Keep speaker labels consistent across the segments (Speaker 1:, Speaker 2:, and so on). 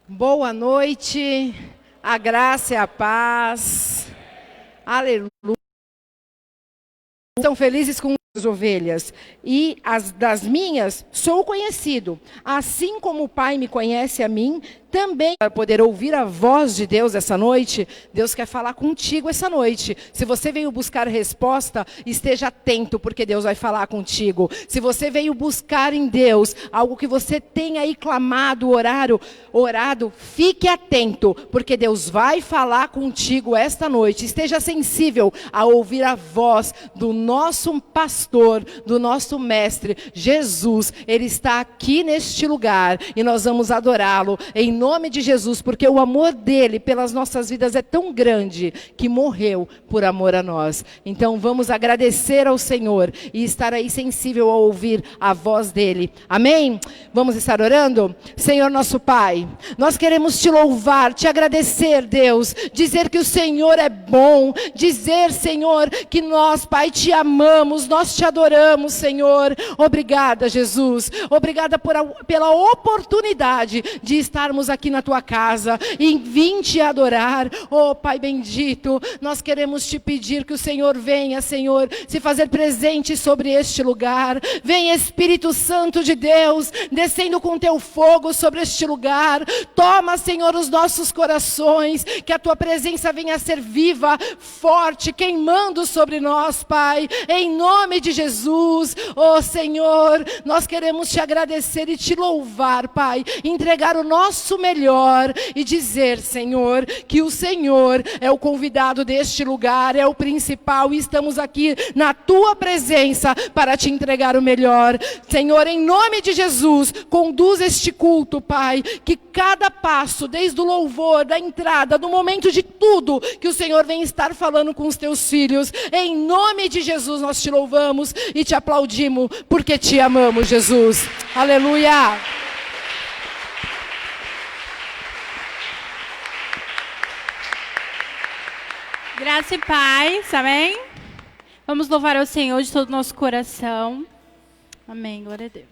Speaker 1: Boa noite, a graça e a paz, aleluia. São felizes com as ovelhas, e as das minhas sou conhecido, assim como o Pai me conhece a mim, também para poder ouvir a voz de Deus essa noite. Deus quer falar contigo essa noite. Se você veio buscar resposta, esteja atento, porque Deus vai falar contigo. Se você veio buscar em Deus algo que você tem aí clamado, orado, fique atento, porque Deus vai falar contigo esta noite. Esteja sensível a ouvir a voz do nosso pastor, do nosso mestre, Jesus. Ele está aqui neste lugar e nós vamos adorá-lo em nome de Jesus, porque o amor dele pelas nossas vidas é tão grande que morreu por amor a nós. Então vamos agradecer ao Senhor e estar aí sensível a ouvir a voz dele. Amém? Vamos estar orando? Senhor nosso Pai, nós queremos te louvar, te agradecer, Deus, dizer que o Senhor é bom, dizer, Senhor, que nós, Pai, te amamos, nós te adoramos, Senhor. Obrigada, Jesus. Obrigada pela oportunidade de estarmos aqui na tua casa e vim te adorar. Oh Pai bendito, nós queremos te pedir que o Senhor venha, Senhor, se fazer presente sobre este lugar. Vem Espírito Santo de Deus, descendo com teu fogo sobre este lugar. Toma, Senhor, os nossos corações, que a tua presença venha a ser viva, forte, queimando sobre nós, Pai, em nome de Jesus. Oh Senhor, nós queremos te agradecer e te louvar, Pai, entregar o nosso melhor e dizer, Senhor, que o Senhor é o convidado deste lugar, é o principal, e estamos aqui na tua presença para te entregar o melhor. Senhor, em nome de Jesus, conduz este culto, Pai, que cada passo, desde o louvor, da entrada, do momento de tudo, que o Senhor vem estar falando com os teus filhos. Em nome de Jesus nós te louvamos e te aplaudimos, porque te amamos, Jesus. Aleluia.
Speaker 2: Graça e paz, amém? Vamos louvar ao Senhor de todo o nosso coração. Amém, glória a Deus.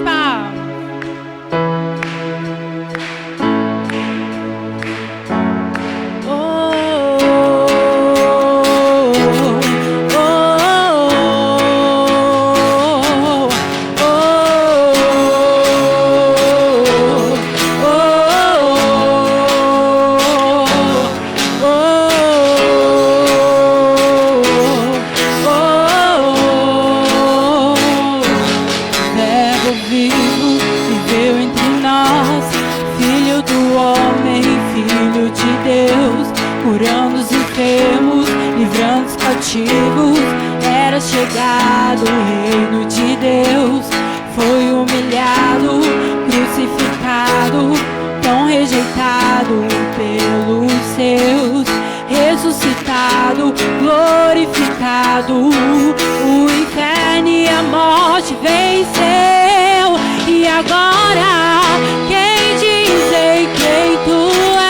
Speaker 2: Palmas.
Speaker 3: Era chegado o reino de Deus, foi humilhado, crucificado, tão rejeitado pelos seus, ressuscitado, glorificado, o inferno e a morte venceu, e agora quem dizer quem tu és?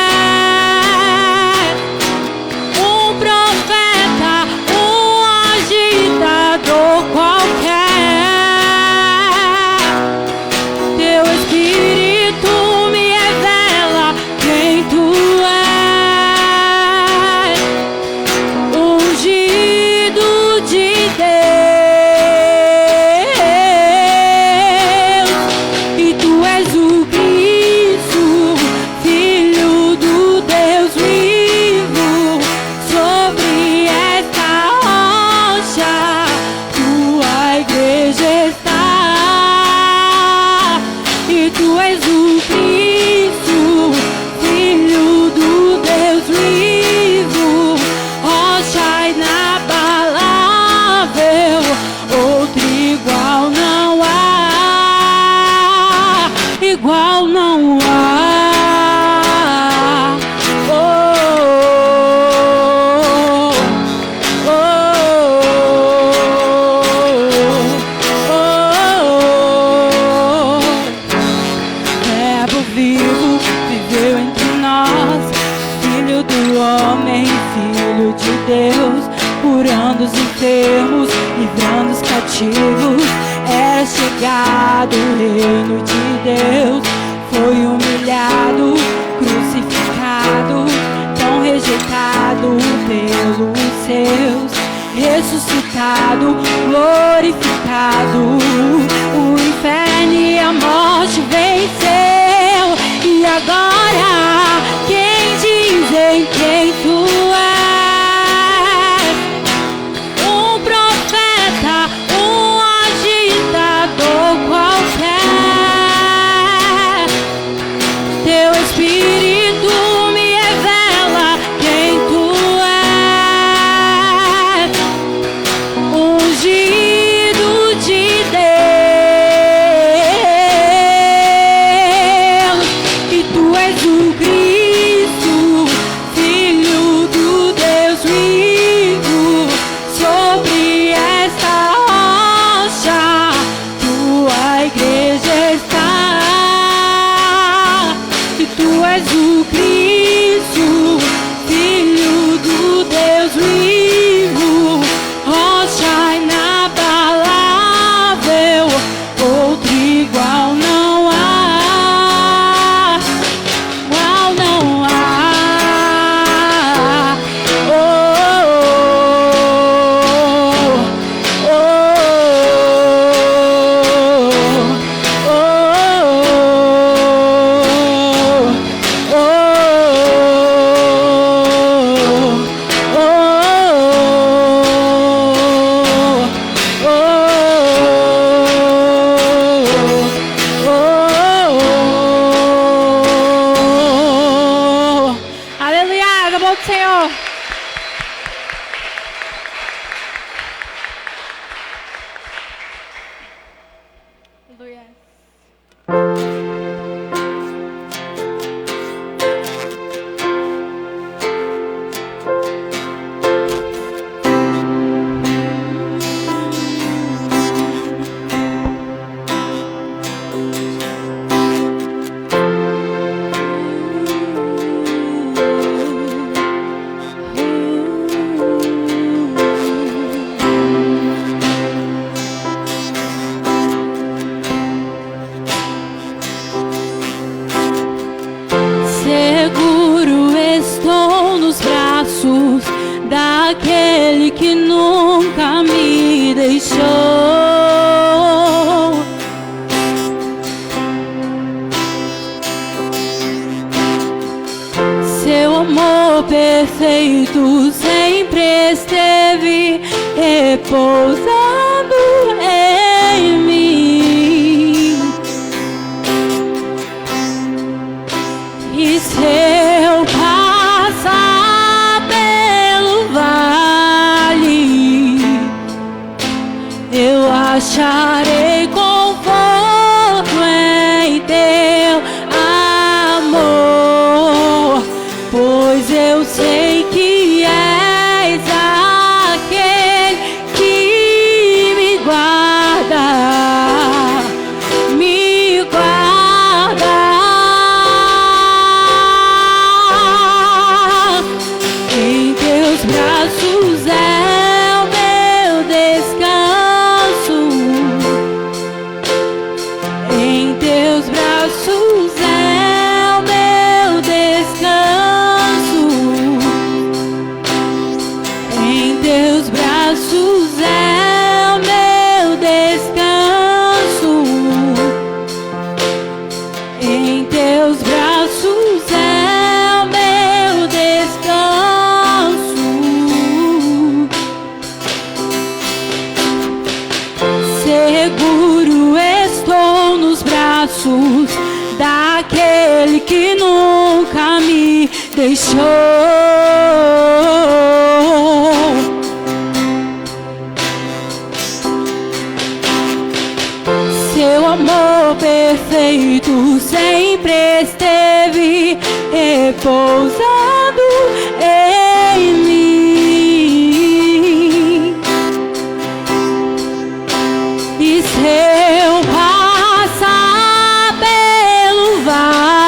Speaker 3: Igual não há. Verbo vivo viveu entre nós, Filho do homem, Filho de Deus, curando os enfermos, livrando os cativos. Era chegado o reino de Deus, foi humilhado, crucificado, tão rejeitado pelos seus, ressuscitado, glorificado. O inferno e a morte venceu, e agora quem diz em quem tu és? Um profeta, um agitador qualquer. Teu Espírito me revela quem tu és. Ungido de Deus, e tu és o Cristo, Filho do Deus vivo. Sobre esta rocha tua igreja está, e tu és o Cristo, Filho do Deus vivo, rocha inabalável, outro igual não há, igual não há. Oh, oh, oh, oh, oh,
Speaker 2: Aleluia, da mão do Senhor. Aleluia.
Speaker 3: Seguro estou nos braços daquele que nunca me deixou. Seu amor perfeito sempre esteve repousando em mim. E se eu passar pelo vale, eu acharei conforto em teu amor, pois eu sei que és aquele que me guarda, me guarda. Em teus braços é o meu descanso. Em teus braços é o meu descanso. Em teus braços é o meu descanso. Em teus braços é o meu descanso. Seguro estou nos braços daquele que nunca me deixou. Seu amor perfeito sempre esteve repousando em mim. E se eu passar pelo vale,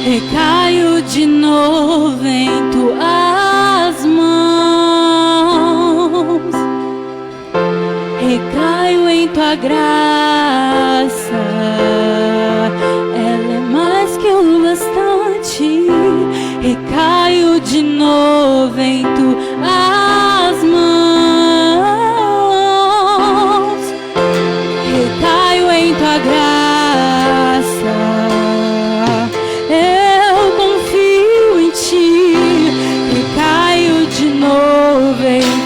Speaker 3: Recaio de novo em tuas mãos, recaio em tua graça, ela é mais que o bastante. Recaio de novo em tuas mãos, recaio em tua graça.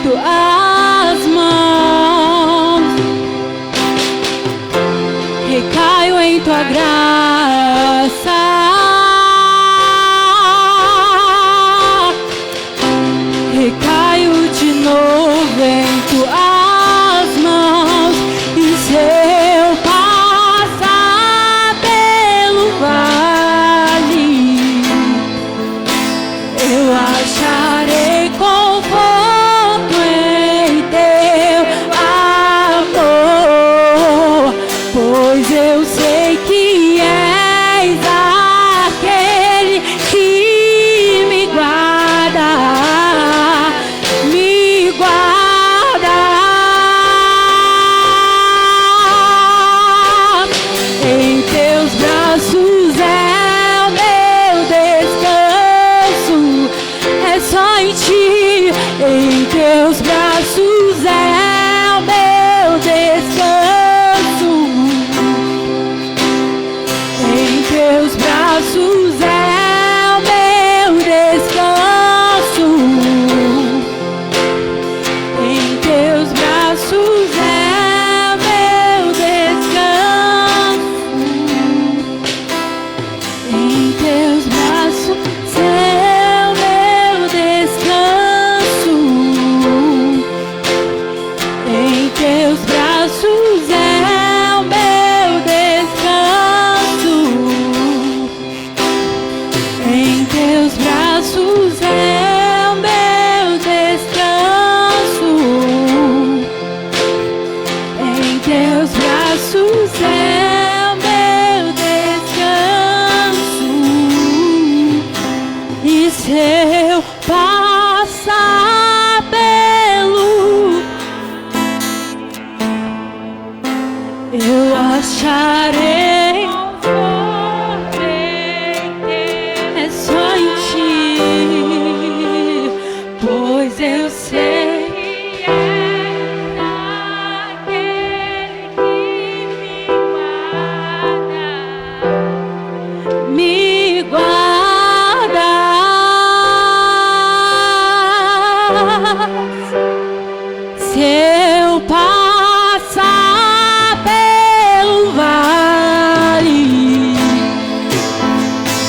Speaker 3: Tuas mãos, recaio em tua graça, recaio de novo em tuas mãos. E se eu passar pelo vale, eu acharei conforto em teu amor, pois eu sei que és aquele que me guarda, me guarda. Em teus braços é o meu descanso, é só em ti. Em teus braços é o meu descanso, em teus braços é o meu descanso, em teus braços é o meu descanso, em teus braços é o meu descanso, em teus braços é o meu descanso, em teus braços é o meu descanso, em teus braços é o meu descanso. E se eu passar pelo, eu acharei conforto em Deus. É só em ti, pois eu sei que és aquele que me guarda. Se eu passar pelo vale,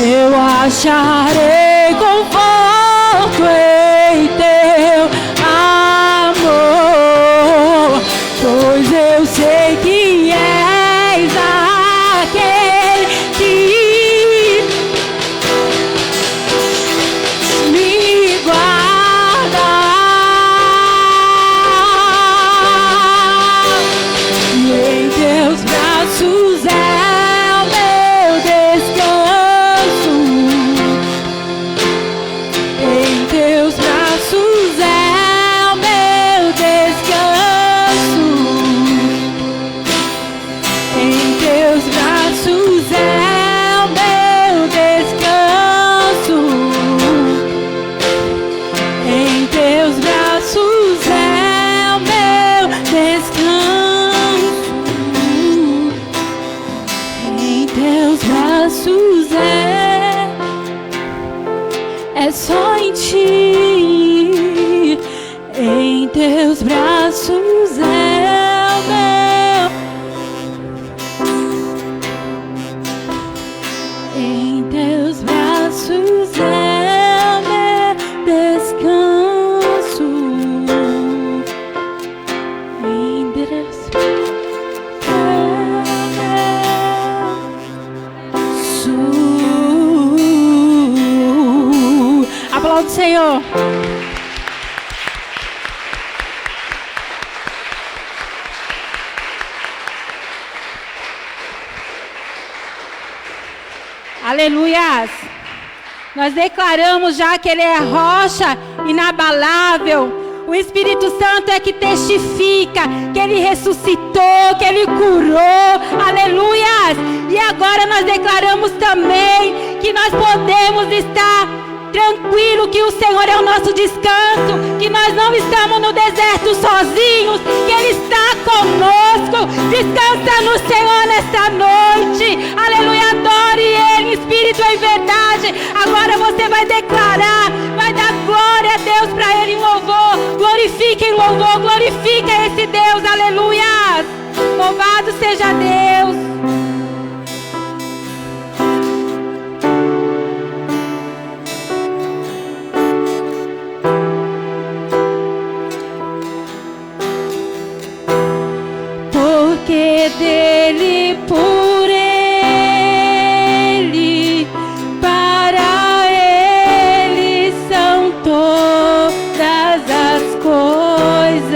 Speaker 3: eu acharei conforto em teu amor, pois eu sei que és aquele que me guarda. E em teus braços é o meu descanso,
Speaker 2: Aleluias. Nós declaramos já que Ele é rocha inabalável. O Espírito Santo é que testifica que Ele ressuscitou, que Ele curou. Aleluias. E agora nós declaramos também que nós podemos estar tranquilo, que o Senhor é o nosso descanso, que nós não estamos no deserto sozinhos, que Ele está conosco. Descansa no Senhor nesta noite. Aleluia, adore Ele em espírito e em verdade. Agora você vai declarar, vai dar glória a Deus para Ele em louvor. Glorifique em louvor, glorifica esse Deus. Aleluia. Louvado seja Deus.
Speaker 3: Porque dele, por ele, para ele são todas as coisas.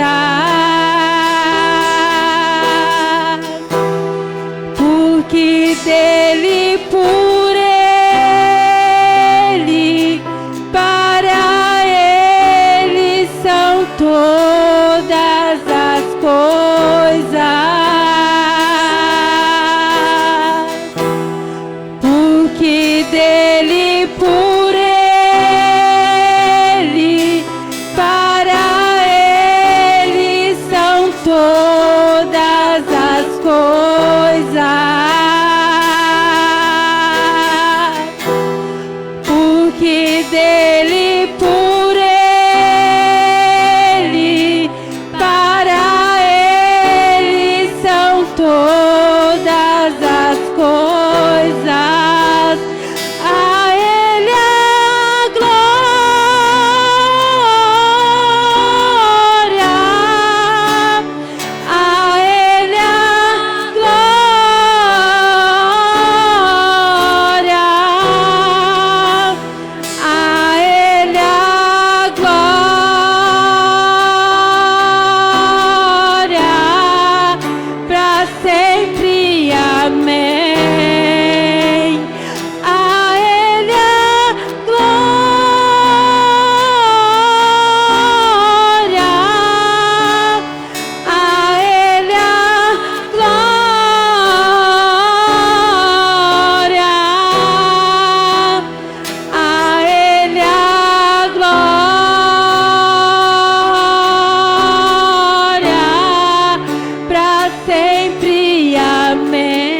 Speaker 3: Porque dele, por ele, para ele são todas as coisas. Porque dele, por ele, para ele são todas as coisas. Porque dele, por ele, para ele são todas as coisas. A ele a glória, a ele a glória, a ele a glória, para sempre, amém. A ele a glória, a ele a glória, a ele a glória, para sempre, amém.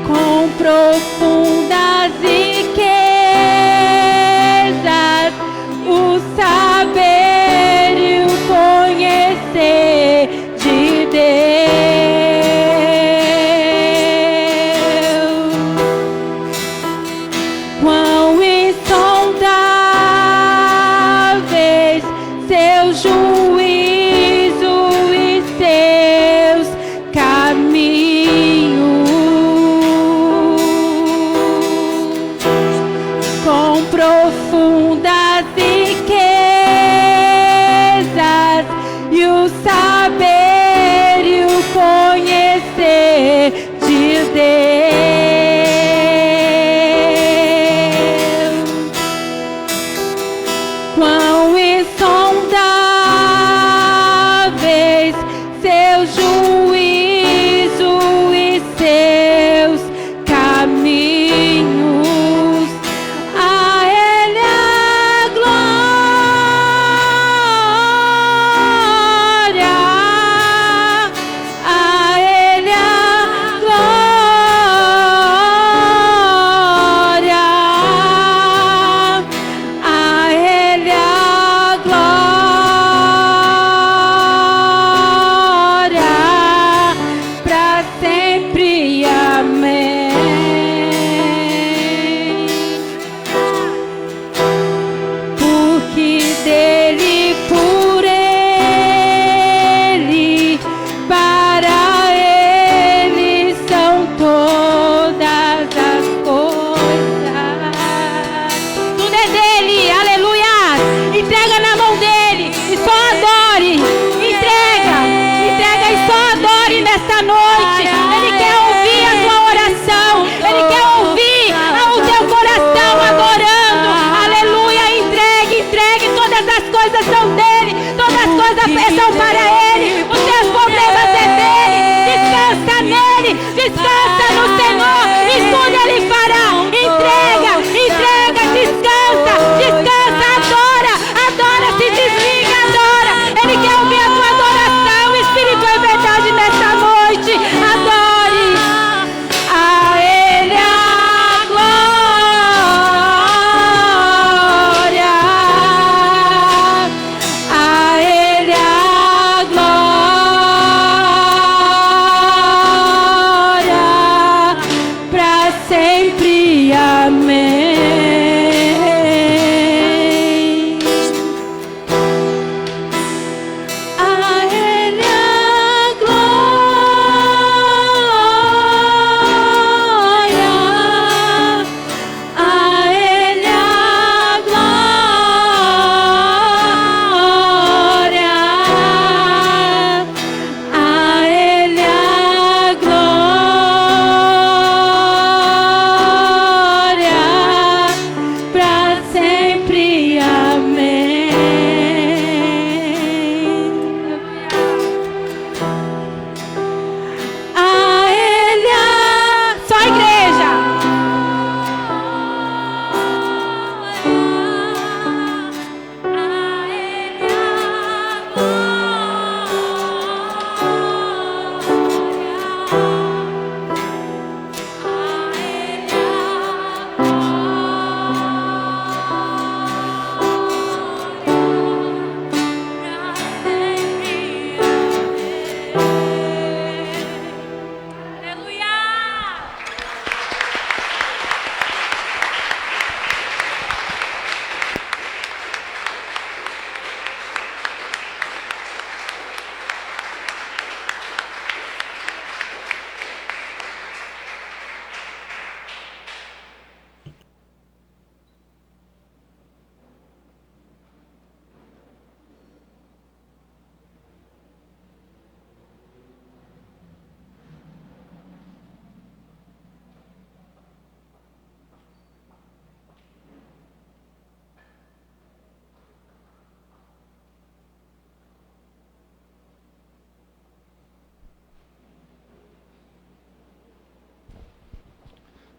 Speaker 3: Com profundas riquezas, o saber e o conhecer de Deus. Quão insondáveis seu juízo e seus caminhos. Com profundas riquezas e o saber e o conhecer de Deus. Quão insondáveis seu juízo e seus caminhos. A ele a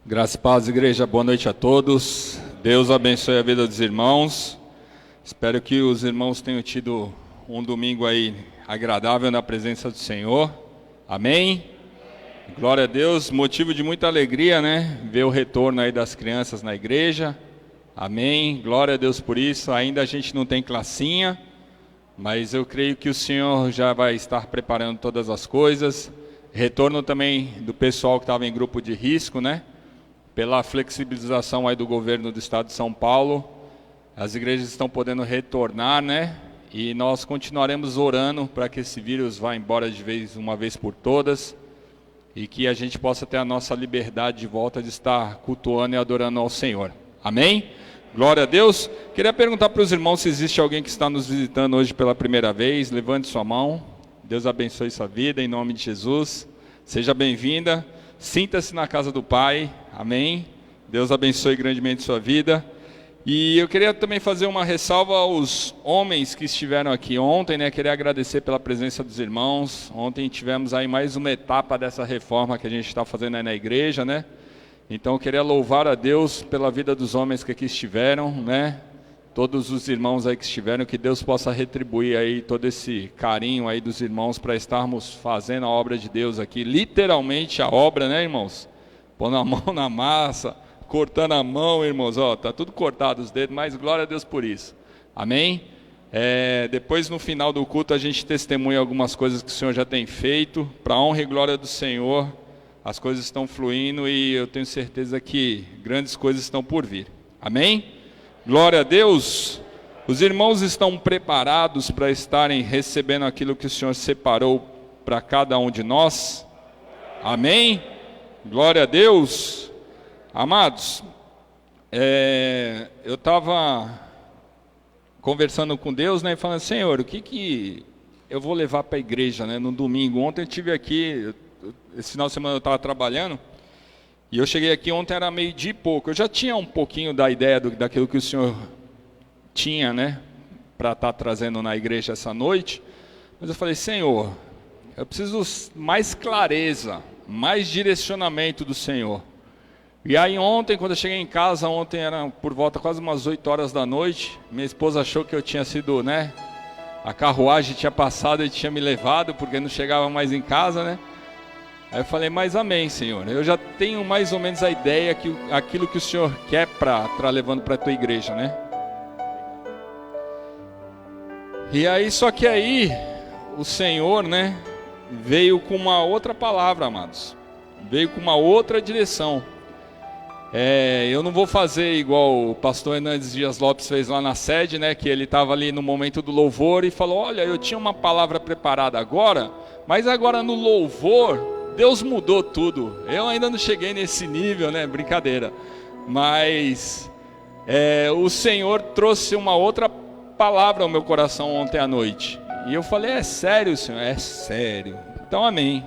Speaker 4: Graça e paz, igreja, boa noite a todos. Deus abençoe a vida dos irmãos. Espero que os irmãos tenham tido um domingo aí agradável na presença do Senhor. Amém? Glória a Deus, motivo de muita alegria, né? Ver o retorno aí das crianças na igreja. Amém? Glória a Deus por isso. Ainda a gente não tem classinha, mas eu creio que o Senhor já vai estar preparando todas as coisas. Retorno também do pessoal que estava em grupo de risco, né? Pela flexibilização aí do governo do estado de São Paulo, as igrejas estão podendo retornar, né? E nós continuaremos orando para que esse vírus vá embora uma vez por todas e que a gente possa ter a nossa liberdade de volta de estar cultuando e adorando ao Senhor. Amém? Glória a Deus. Queria perguntar para os irmãos se existe alguém que está nos visitando hoje pela primeira vez. Levante sua mão. Deus abençoe sua vida em nome de Jesus. Seja bem-vinda. Sinta-se na casa do Pai, amém? Deus abençoe grandemente sua vida. E eu queria também fazer uma ressalva aos homens que estiveram aqui ontem, né? Queria agradecer pela presença dos irmãos. Ontem tivemos aí mais uma etapa dessa reforma que a gente está fazendo aí na igreja, né? Então eu queria louvar a Deus pela vida dos homens que aqui estiveram, né? Todos os irmãos aí que estiveram, que Deus possa retribuir aí todo esse carinho aí dos irmãos para estarmos fazendo a obra de Deus aqui, literalmente a obra, né, irmãos? Pondo a mão na massa, cortando a mão, irmãos, ó, tá tudo cortado os dedos, mas glória a Deus por isso, amém? Depois no final do culto a gente testemunha algumas coisas que o Senhor já tem feito, para a honra e glória do Senhor, as coisas estão fluindo e eu tenho certeza que grandes coisas estão por vir, amém? Glória a Deus. Os irmãos estão preparados para estarem recebendo aquilo que o Senhor separou para cada um de nós? Amém? Glória a Deus. Amados, eu estava conversando com Deus, né, e falando, Senhor, o que eu vou levar para a igreja, né, no domingo? Ontem eu estive aqui, esse final de semana eu estava trabalhando, e eu cheguei aqui ontem, era 12:00 e pouco. Eu já tinha um pouquinho da ideia daquilo que o Senhor tinha, né, para estar trazendo na igreja essa noite. Mas eu falei, Senhor, eu preciso mais clareza, mais direcionamento do Senhor. E aí ontem, quando eu cheguei em casa, ontem era por volta quase umas 8 horas da noite. Minha esposa achou que eu tinha sido, né, a carruagem tinha passado e tinha me levado, porque não chegava mais em casa, né. Aí eu falei, mas amém, Senhor. Eu já tenho mais ou menos a ideia que aquilo que o Senhor quer para estar levando para a tua igreja, né? E aí, só que aí, o Senhor, né, veio com uma outra palavra, amados. Veio com uma outra direção. Eu não vou fazer igual o pastor Hernandes Dias Lopes fez lá na sede, né? Que ele estava ali no momento do louvor e falou, olha, eu tinha uma palavra preparada agora, mas agora no louvor Deus mudou tudo. Eu ainda não cheguei nesse nível, né? Brincadeira. Mas o Senhor trouxe uma outra palavra ao meu coração ontem à noite. E eu falei, é sério, Senhor? É sério. Então, amém.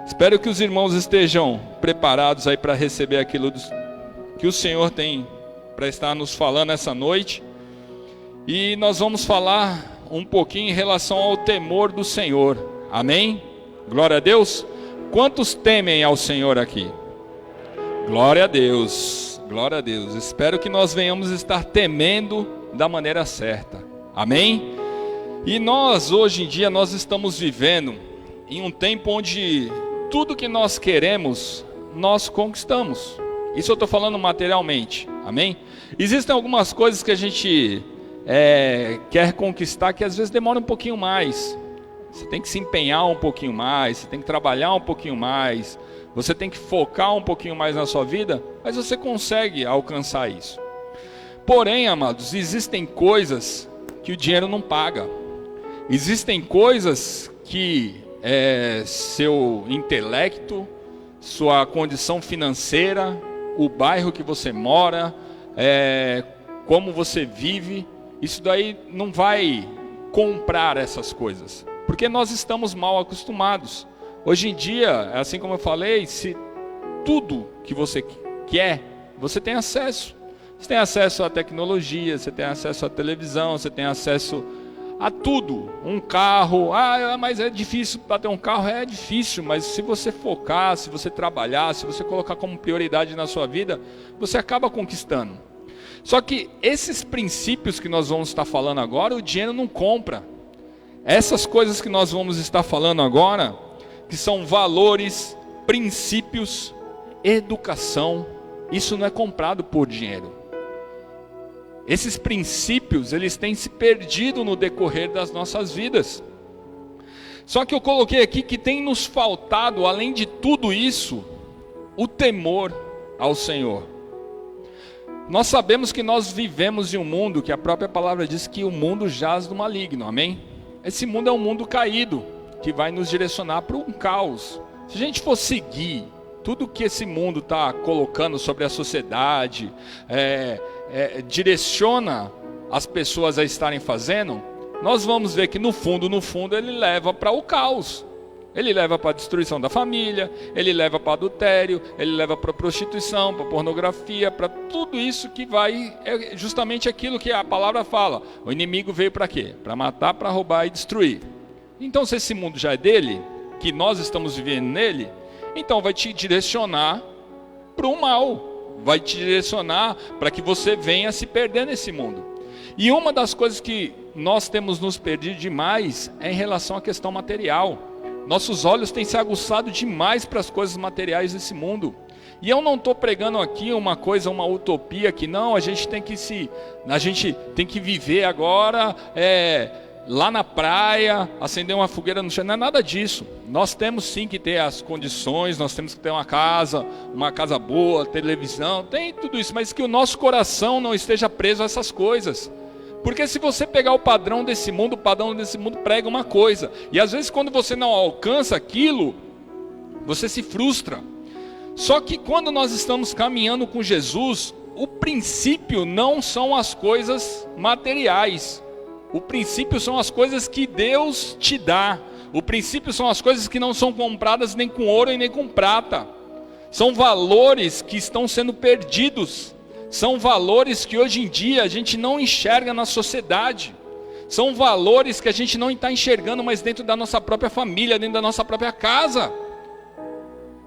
Speaker 4: Espero que os irmãos estejam preparados aí para receber aquilo que o Senhor tem para estar nos falando essa noite. E nós vamos falar um pouquinho em relação ao temor do Senhor. Amém? Glória a Deus. Quantos temem ao Senhor aqui? Glória a Deus, glória a Deus. Espero que nós venhamos estar temendo da maneira certa. Amém? E nós, hoje em dia, nós estamos vivendo em um tempo onde tudo que nós queremos, nós conquistamos. Isso eu estou falando materialmente. Amém? Existem algumas coisas que a gente quer conquistar que às vezes demora um pouquinho mais. Você tem que se empenhar um pouquinho mais, você tem que trabalhar um pouquinho mais, você tem que focar um pouquinho mais na sua vida, mas você consegue alcançar isso. Porém, amados, existem coisas que o dinheiro não paga. Existem coisas que seu intelecto, sua condição financeira, o bairro que você mora, como você vive, isso daí não vai comprar essas coisas. Porque nós estamos mal acostumados. Hoje em dia, assim como eu falei, se tudo que você quer, você tem acesso. Você tem acesso à tecnologia, você tem acesso à televisão, você tem acesso a tudo. Um carro, mas é difícil para ter um carro, é difícil, mas se você focar, se você trabalhar, se você colocar como prioridade na sua vida, você acaba conquistando. Só que esses princípios que nós vamos estar falando agora, o dinheiro não compra. Essas coisas que nós vamos estar falando agora, que são valores, princípios, educação, isso não é comprado por dinheiro. Esses princípios, eles têm se perdido no decorrer das nossas vidas. Só que eu coloquei aqui que tem nos faltado, além de tudo isso, o temor ao Senhor. Nós sabemos que nós vivemos em um mundo que a própria palavra diz que o mundo jaz do maligno, amém? Esse mundo é um mundo caído, que vai nos direcionar para um caos. Se a gente for seguir tudo que esse mundo está colocando sobre a sociedade, direciona as pessoas a estarem fazendo, nós vamos ver que no fundo ele leva para o caos. Ele leva para a destruição da família, ele leva para adultério, ele leva para a prostituição, para a pornografia, para tudo isso que vai, é justamente aquilo que a palavra fala. O inimigo veio para quê? Para matar, para roubar e destruir. Então se esse mundo já é dele, que nós estamos vivendo nele, então vai te direcionar para o mal, vai te direcionar para que você venha se perder nesse mundo. E uma das coisas que nós temos nos perdido demais é em relação à questão material. Nossos olhos têm se aguçado demais para as coisas materiais desse mundo. E eu não estou pregando aqui uma coisa, uma utopia que não, a gente tem que viver agora lá na praia, acender uma fogueira no chão, não é nada disso. Nós temos sim que ter as condições, nós temos que ter uma casa boa, televisão, tem tudo isso, mas que o nosso coração não esteja preso a essas coisas. Porque se você pegar o padrão desse mundo, o padrão desse mundo prega uma coisa. E às vezes quando você não alcança aquilo, você se frustra. Só que quando nós estamos caminhando com Jesus, o princípio não são as coisas materiais. O princípio são as coisas que Deus te dá. O princípio são as coisas que não são compradas nem com ouro e nem com prata. São valores que estão sendo perdidos. São valores que hoje em dia a gente não enxerga na sociedade. São valores que a gente não está enxergando mais dentro da nossa própria família, dentro da nossa própria casa.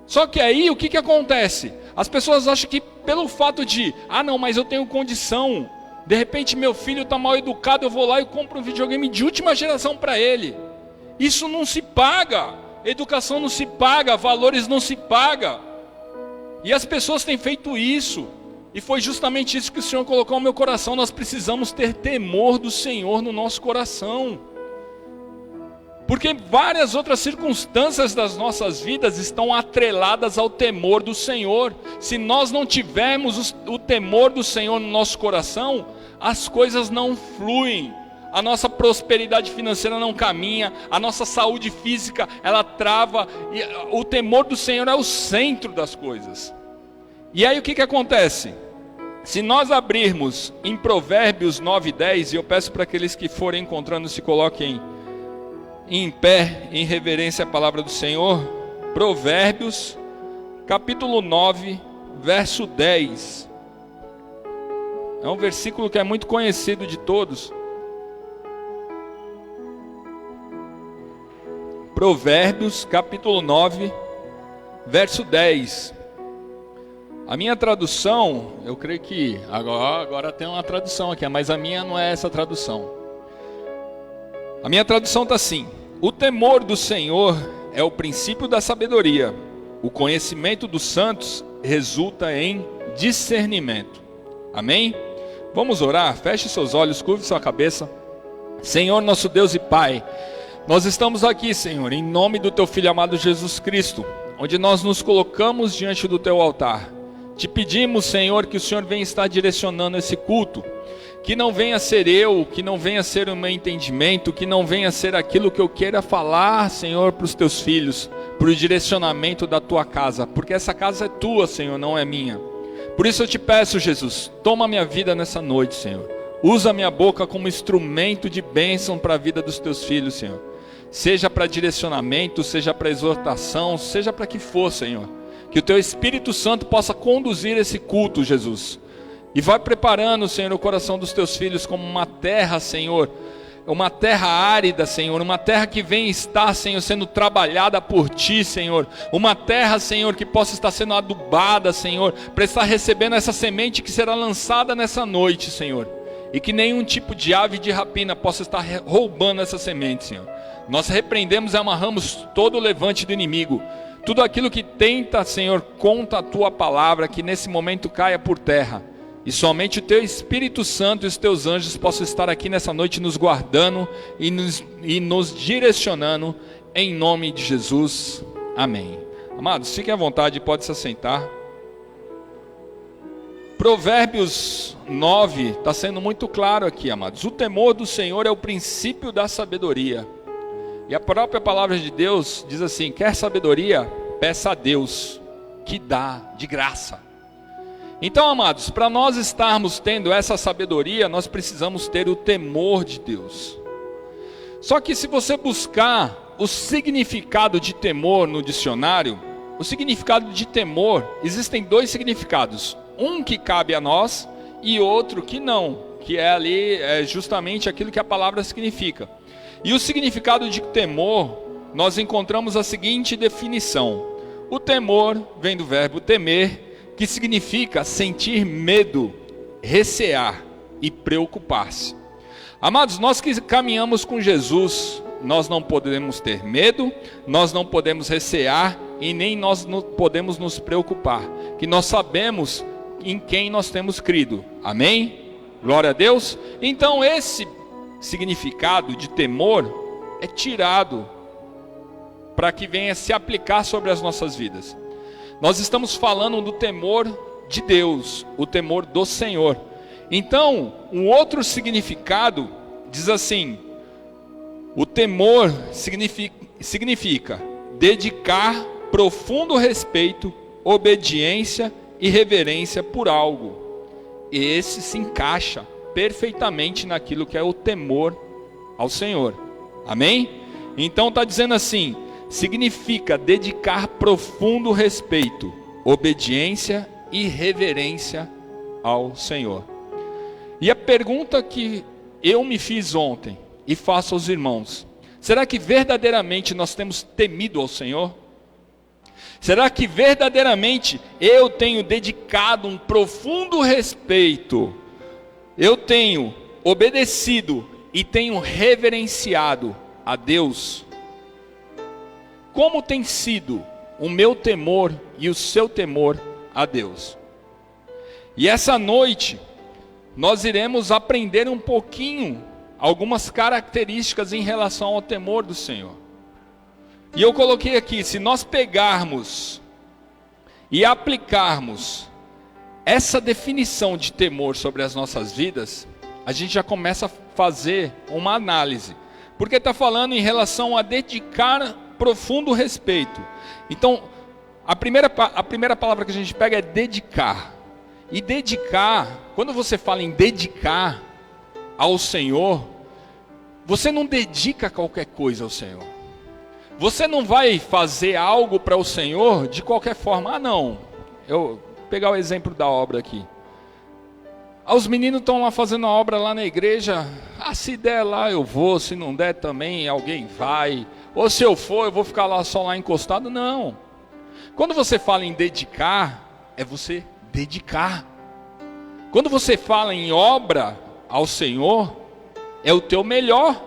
Speaker 4: Só que aí o que acontece? As pessoas acham que pelo fato de, não, mas eu tenho condição, de repente meu filho está mal educado, eu vou lá e compro um videogame de última geração para ele. Isso não se paga, educação não se paga, valores não se paga. E as pessoas têm feito isso. E foi justamente isso que o Senhor colocou no meu coração. Nós precisamos ter temor do Senhor no nosso coração. Porque várias outras circunstâncias das nossas vidas estão atreladas ao temor do Senhor. Se nós não tivermos o temor do Senhor no nosso coração, as coisas não fluem. A nossa prosperidade financeira não caminha, a nossa saúde física, ela trava. E o temor do Senhor é o centro das coisas. E aí o que acontece? Se nós abrirmos em Provérbios 9:10, e eu peço para aqueles que forem encontrando se coloquem em pé, em reverência à palavra do Senhor. Provérbios, capítulo 9, verso 10. É um versículo que é muito conhecido de todos. Provérbios, capítulo 9, verso 10. A minha tradução, eu creio que agora tem uma tradução aqui, mas a minha não é essa tradução. A minha tradução está assim: o temor do Senhor é o princípio da sabedoria. O conhecimento dos santos resulta em discernimento. Amém? Vamos orar? Feche seus olhos, curve sua cabeça. Senhor, nosso Deus e Pai, nós estamos aqui, Senhor, em nome do Teu Filho amado Jesus Cristo, onde nós nos colocamos diante do Teu altar. Te pedimos, Senhor, que o Senhor venha estar direcionando esse culto, que não venha ser eu, que não venha ser o meu entendimento, que não venha ser aquilo que eu queira falar, Senhor, para os Teus filhos, para o direcionamento da Tua casa, porque essa casa é Tua, Senhor, não é minha. Por isso eu te peço, Jesus, toma minha vida nessa noite, Senhor. Usa minha boca como instrumento de bênção para a vida dos Teus filhos, Senhor. Seja para direcionamento, seja para exortação, seja para que for, Senhor. Que o Teu Espírito Santo possa conduzir esse culto, Jesus. E vai preparando, Senhor, o coração dos Teus filhos como uma terra, Senhor, uma terra árida, Senhor, uma terra que vem estar, Senhor, sendo trabalhada por Ti, Senhor, uma terra, Senhor, que possa estar sendo adubada, Senhor, para estar recebendo essa semente que será lançada nessa noite, Senhor, e que nenhum tipo de ave de rapina possa estar roubando essa semente, Senhor. Nós repreendemos e amarramos todo o levante do inimigo, tudo aquilo que tenta, Senhor, contra a Tua palavra, que nesse momento caia por terra. E somente o Teu Espírito Santo e os Teus anjos possam estar aqui nessa noite nos guardando e nos direcionando, em nome de Jesus. Amém. Amados, fiquem à vontade, pode se assentar. Provérbios 9 está sendo muito claro aqui, amados. O temor do Senhor é o princípio da sabedoria. E a própria palavra de Deus diz assim: quer sabedoria? Peça a Deus, que dá de graça. Então, amados, para nós estarmos tendo essa sabedoria, nós precisamos ter o temor de Deus. Só que se você buscar o significado de temor no dicionário, o significado de temor, existem dois significados. Um que cabe a nós e outro que não, que é ali justamente aquilo que a palavra significa. E o significado de temor, nós encontramos a seguinte definição. O temor vem do verbo temer, que significa sentir medo, recear e preocupar-se. Amados, nós que caminhamos com Jesus, nós não podemos ter medo, nós não podemos recear e nem nós não podemos nos preocupar, que nós sabemos em quem nós temos crido. Amém? Glória a Deus. Então esse significado de temor é tirado para que venha se aplicar sobre as nossas vidas. Nós estamos falando do temor de Deus, o temor do Senhor. Então, um outro significado diz assim: o temor significa dedicar profundo respeito, obediência e reverência por algo. Esse se encaixa perfeitamente naquilo que é o temor ao Senhor. Amém? Então está dizendo assim: significa dedicar profundo respeito, obediência e reverência ao Senhor. E a pergunta que eu me fiz ontem e faço aos irmãos: será que verdadeiramente nós temos temido ao Senhor? Será que verdadeiramente eu tenho dedicado um profundo respeito, eu tenho obedecido e tenho reverenciado a Deus? Como tem sido o meu temor e o seu temor a Deus? E essa noite nós iremos aprender um pouquinho, algumas características em relação ao temor do Senhor. E eu coloquei aqui: se nós pegarmos e aplicarmos essa definição de temor sobre as nossas vidas, a gente já começa a fazer uma análise, porque está falando em relação a dedicar profundo respeito. Então, a primeira palavra que a gente pega é dedicar. E dedicar, quando você fala em dedicar ao Senhor, você não dedica qualquer coisa ao Senhor. Você não vai fazer algo para o Senhor de qualquer forma. Ah, não. Eu vou pegar o exemplo da obra aqui. Os meninos estão lá fazendo a obra lá na igreja. Ah, se der lá eu vou, se não der também alguém vai. Ou se eu for, eu vou ficar lá só lá encostado. Não. Quando você fala em dedicar, é você dedicar. Quando você fala em obra ao Senhor, é o teu melhor.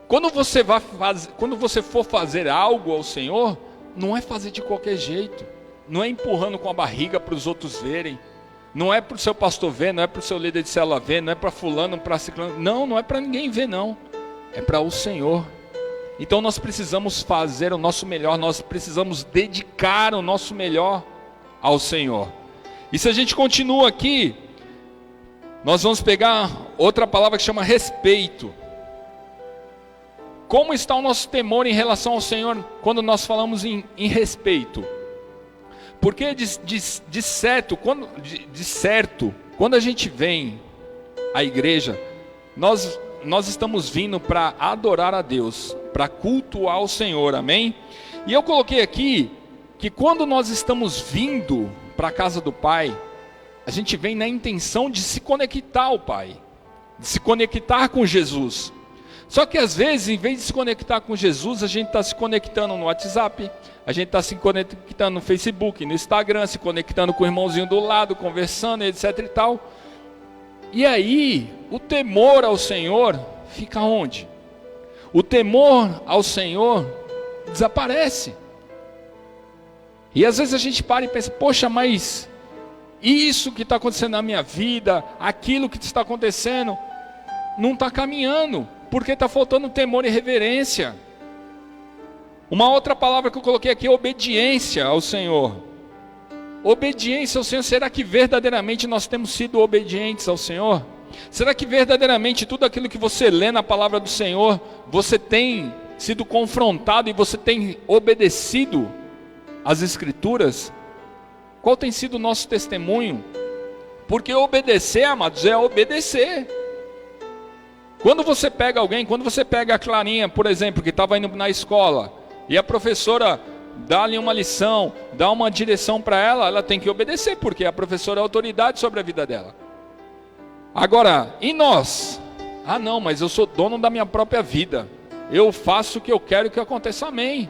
Speaker 4: Quando você for fazer algo ao Senhor, não é fazer de qualquer jeito. Não é empurrando com a barriga para os outros verem. Não é para o seu pastor ver, não é para o seu líder de célula ver, não é para fulano, para ciclano. Não, não é para ninguém ver, não. É para o Senhor. Então nós precisamos fazer o nosso melhor, nós precisamos dedicar o nosso melhor ao Senhor. E se a gente continua aqui, nós vamos pegar outra palavra que chama respeito. Como está o nosso temor em relação ao Senhor quando nós falamos em respeito? Porque de certo, quando a gente vem à igreja, nós estamos vindo para adorar a Deus, para cultuar o Senhor, amém? E eu coloquei aqui que quando nós estamos vindo para a casa do Pai, a gente vem na intenção de se conectar ao Pai, de se conectar com Jesus. Só que às vezes, em vez de se conectar com Jesus, a gente está se conectando no WhatsApp, a gente está se conectando no Facebook, no Instagram, se conectando com o irmãozinho do lado, conversando, etc e tal. E aí, o temor ao Senhor fica onde? O temor ao Senhor desaparece. E às vezes a gente para e pensa, poxa, mas isso que está acontecendo na minha vida, aquilo que está acontecendo, não está caminhando, porque está faltando temor e reverência. Uma outra palavra que eu coloquei aqui é obediência ao Senhor. Obediência ao Senhor, será que verdadeiramente nós temos sido obedientes ao Senhor? Será que verdadeiramente tudo aquilo que você lê na palavra do Senhor, você tem sido confrontado e você tem obedecido às Escrituras? Qual tem sido o nosso testemunho? Porque obedecer, amados, é obedecer. Quando você pega alguém, quando você pega a Clarinha, por exemplo, que estava indo na escola, e a professora dá-lhe uma lição, dá uma direção para ela, ela tem que obedecer, porque a professora é autoridade sobre a vida dela. Agora, e nós? Ah não, mas eu sou dono da minha própria vida, eu faço o que eu quero que aconteça, amém.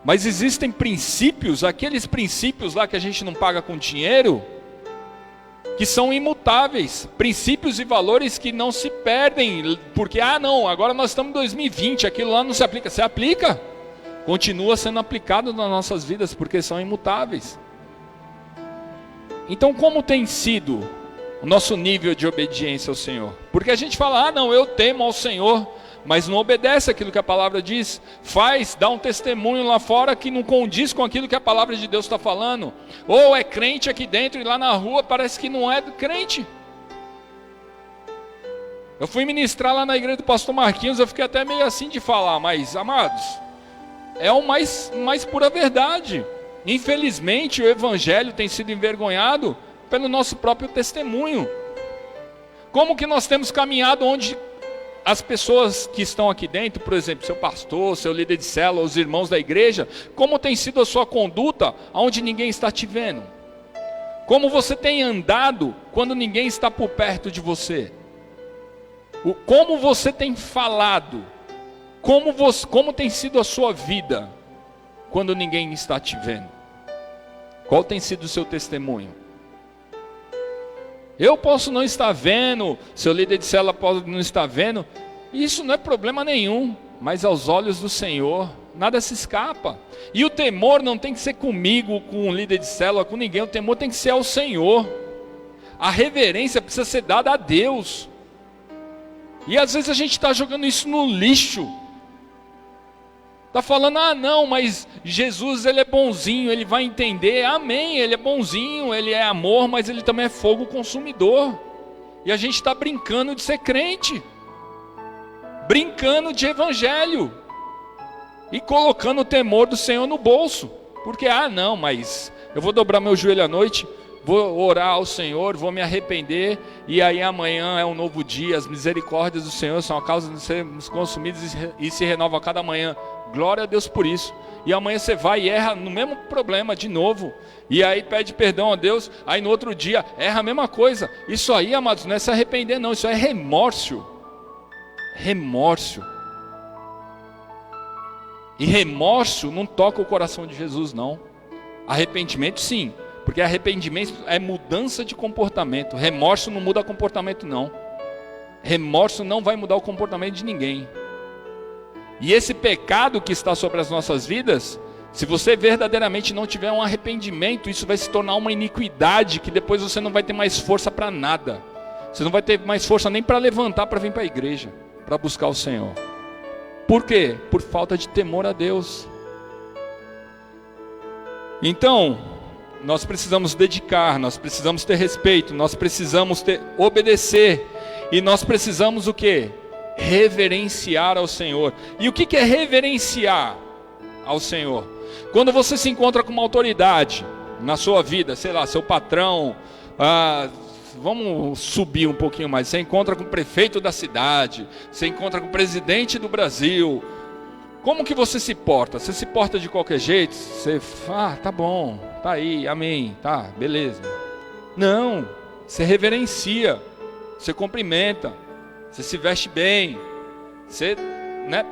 Speaker 4: Mas existem princípios, aqueles princípios lá que a gente não paga com dinheiro, que são imutáveis, princípios e valores que não se perdem, porque, ah não, agora nós estamos em 2020, aquilo lá não se aplica, se aplica, continua sendo aplicado nas nossas vidas, porque são imutáveis. Então como tem sido o nosso nível de obediência ao Senhor? Porque a gente fala, ah não, eu temo ao Senhor, mas não obedece aquilo que a palavra diz, dá um testemunho lá fora que não condiz com aquilo que a palavra de Deus está falando, ou é crente aqui dentro e lá na rua parece que não é crente. Eu fui ministrar lá na igreja do pastor Marquinhos, eu fiquei até meio assim de falar, mas amados, é o mais pura verdade. Infelizmente o evangelho tem sido envergonhado pelo nosso próprio testemunho. Como que nós temos caminhado onde as pessoas que estão aqui dentro, por exemplo, seu pastor, seu líder de célula, os irmãos da igreja, como tem sido a sua conduta onde ninguém está te vendo? Como você tem andado quando ninguém está por perto de você? Como você tem falado? Como tem sido a sua vida quando ninguém está te vendo? Qual tem sido o seu testemunho? Eu posso não estar vendo, seu líder de célula pode não estar vendo, isso não é problema nenhum, mas aos olhos do Senhor, nada se escapa. E o temor não tem que ser comigo, com o líder de célula, com ninguém, o temor tem que ser ao Senhor. A reverência precisa ser dada a Deus. E às vezes a gente está jogando isso no lixo. Está falando, ah não, mas Jesus ele é bonzinho, ele vai entender, amém, ele é bonzinho, ele é amor, mas ele também é fogo consumidor. E a gente está brincando de ser crente, brincando de evangelho, e colocando o temor do Senhor no bolso, porque, ah não, mas eu vou dobrar meu joelho à noite, vou orar ao Senhor, vou me arrepender, e aí amanhã é um novo dia, as misericórdias do Senhor são a causa de sermos consumidos e se renovam a cada manhã. Glória a Deus por isso. E amanhã você vai e erra no mesmo problema de novo, e aí pede perdão a Deus, aí no outro dia erra a mesma coisa. Isso aí, amados, não é se arrepender não, isso é remorso. Remorso. E remorso não toca o coração de Jesus não. Arrependimento sim, porque arrependimento é mudança de comportamento. Remorso não muda comportamento não. Remorso não vai mudar o comportamento de ninguém. E esse pecado que está sobre as nossas vidas, se você verdadeiramente não tiver um arrependimento, isso vai se tornar uma iniquidade, que depois você não vai ter mais força para nada. Você não vai ter mais força nem para levantar para vir para a igreja, para buscar o Senhor. Por quê? Por falta de temor a Deus. Então, nós precisamos dedicar, nós precisamos ter respeito, nós precisamos obedecer, e nós precisamos o quê? Reverenciar ao Senhor. E o que é reverenciar ao Senhor? Quando você se encontra com uma autoridade na sua vida, sei lá, seu patrão, vamos subir um pouquinho mais, você encontra com o prefeito da cidade, você encontra com o presidente do Brasil, como que você se porta? Você se porta de qualquer jeito? Você tá bom, tá aí, amém, tá, beleza. Não, você reverencia, você cumprimenta, você se veste bem, Você,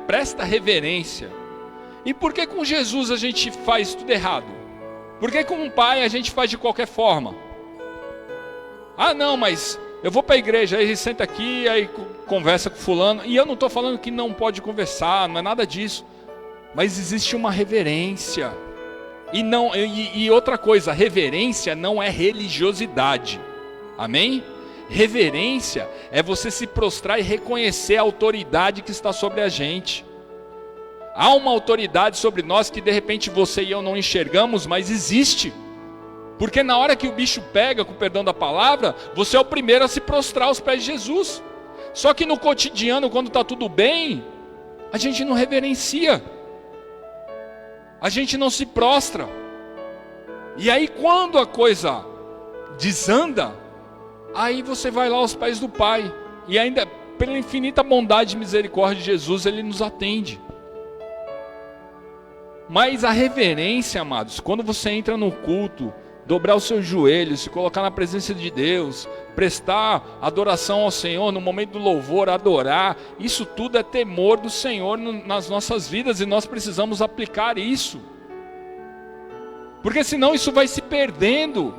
Speaker 4: presta reverência. E por que com Jesus a gente faz tudo errado? Por que com um pai a gente faz de qualquer forma? Ah não, mas eu vou para a igreja, aí senta aqui, aí conversa com fulano. E eu não estou falando que não pode conversar, não é nada disso. Mas existe uma reverência. E outra coisa, reverência não é religiosidade. Amém? Reverência é você se prostrar e reconhecer a autoridade que está sobre a gente. Há uma autoridade sobre nós que de repente você e eu não enxergamos, mas existe. Porque na hora que o bicho pega, com o perdão da palavra, você é o primeiro a se prostrar aos pés de Jesus. Só que no cotidiano, quando está tudo bem, a gente não reverencia. A gente não se prostra. E aí quando a coisa desanda, aí você vai lá aos pés do Pai. E ainda, pela infinita bondade e misericórdia de Jesus, Ele nos atende. Mas a reverência, amados, quando você entra no culto, dobrar os seus joelhos, se colocar na presença de Deus, prestar adoração ao Senhor, no momento do louvor, adorar, isso tudo é temor do Senhor nas nossas vidas, e nós precisamos aplicar isso. Porque senão isso vai se perdendo.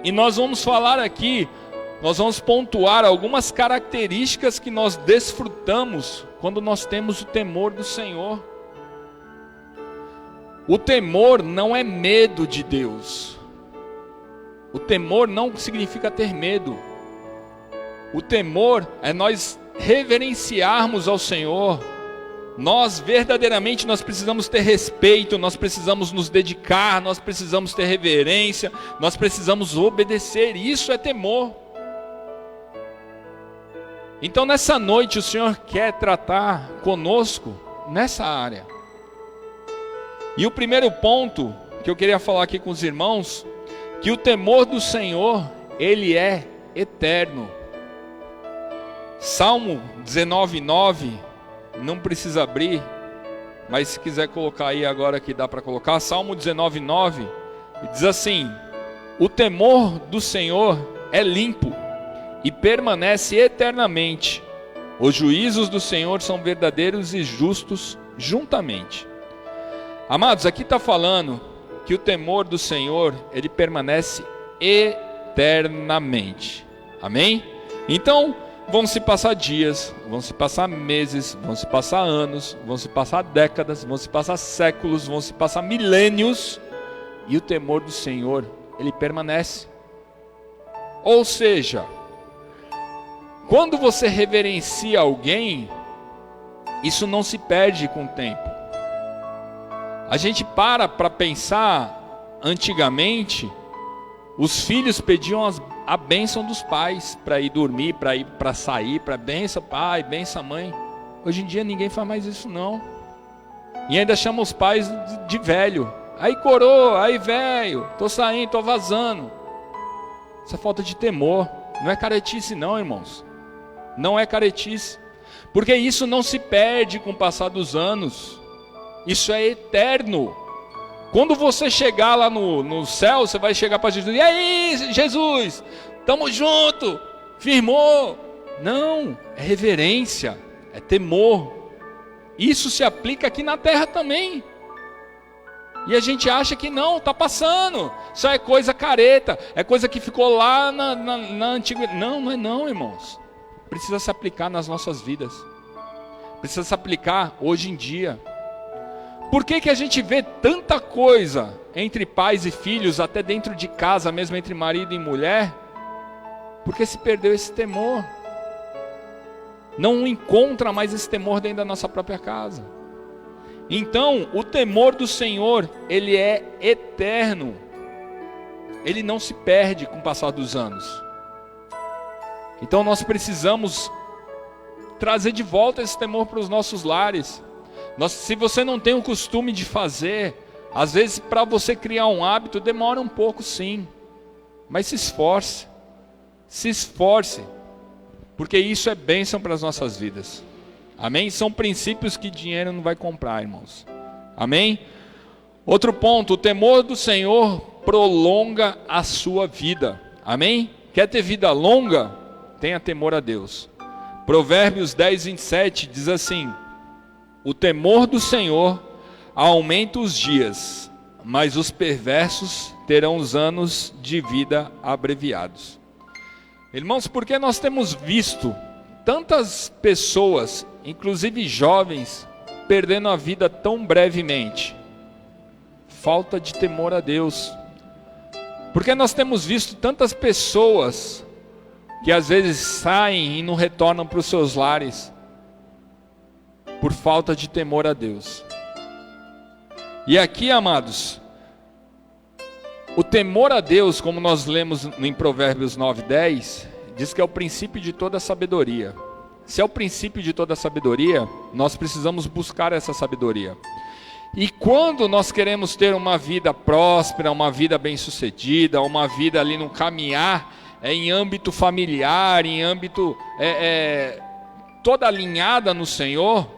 Speaker 4: E nós vamos falar aqui, nós vamos pontuar algumas características que nós desfrutamos quando nós temos o temor do Senhor. O temor não é medo de Deus. O temor não significa ter medo. O temor é nós reverenciarmos ao Senhor. Nós verdadeiramente precisamos ter respeito, nós precisamos nos dedicar, nós precisamos ter reverência, nós precisamos obedecer. Isso é temor. Então nessa noite o Senhor quer tratar conosco nessa área. E o primeiro ponto que eu queria falar aqui com os irmãos, que o temor do Senhor, ele é eterno. Salmo 19:9, não precisa abrir, mas se quiser colocar aí agora que dá para colocar, Salmo 19:9, diz assim: o temor do Senhor é limpo e permanece eternamente. Os juízos do Senhor são verdadeiros e justos juntamente. Amados, aqui está falando que o temor do Senhor, ele permanece eternamente. Amém? Então, vão se passar dias, vão se passar meses, vão se passar anos, vão se passar décadas, vão se passar séculos, vão se passar milênios, e o temor do Senhor, ele permanece. Ou seja, quando você reverencia alguém, isso não se perde com o tempo. A gente para pensar, antigamente, os filhos pediam a bênção dos pais para ir dormir, para sair, para bênção pai, bênção mãe. Hoje em dia ninguém faz mais isso não. E ainda chama os pais de velho. Aí coroa, aí velho, tô saindo, tô vazando. Isso é falta de temor. Não é caretice não, irmãos. Não é caretice. Porque isso não se perde com o passar dos anos. Isso é eterno. Quando você chegar lá no céu, você vai chegar para Jesus. E aí, Jesus, tamo junto, firmou. Não, é reverência, é temor. Isso se aplica aqui na terra também. E a gente acha que não, está passando. Isso é coisa careta, é coisa que ficou lá na antiga. Não, não é não, irmãos. Precisa se aplicar nas nossas vidas. Precisa se aplicar hoje em dia. Por que a gente vê tanta coisa entre pais e filhos, até dentro de casa, mesmo entre marido e mulher? Porque se perdeu esse temor. Não encontra mais esse temor dentro da nossa própria casa. Então, o temor do Senhor, ele é eterno. Ele não se perde com o passar dos anos. Então nós precisamos trazer de volta esse temor para os nossos lares. Se você não tem o costume de fazer, às vezes para você criar um hábito demora um pouco sim, mas se esforce, porque isso é bênção para as nossas vidas. Amém? São princípios que dinheiro não vai comprar, irmãos. Amém? Outro ponto, o temor do Senhor prolonga a sua vida. Amém? Quer ter vida longa? Tenha temor a Deus. Provérbios 10, 27 diz assim: o temor do Senhor aumenta os dias, mas os perversos terão os anos de vida abreviados. Irmãos, porque nós temos visto tantas pessoas, inclusive jovens, perdendo a vida tão brevemente? Falta de temor a Deus. Porque nós temos visto tantas pessoas que às vezes saem e não retornam para os seus lares por falta de temor a Deus. E aqui, amados, o temor a Deus, como nós lemos em Provérbios 9:10, diz que é o princípio de toda sabedoria. Se é o princípio de toda sabedoria, nós precisamos buscar essa sabedoria. E quando nós queremos ter uma vida próspera, uma vida bem-sucedida, uma vida ali no caminhar, em âmbito familiar, em âmbito toda alinhada no Senhor,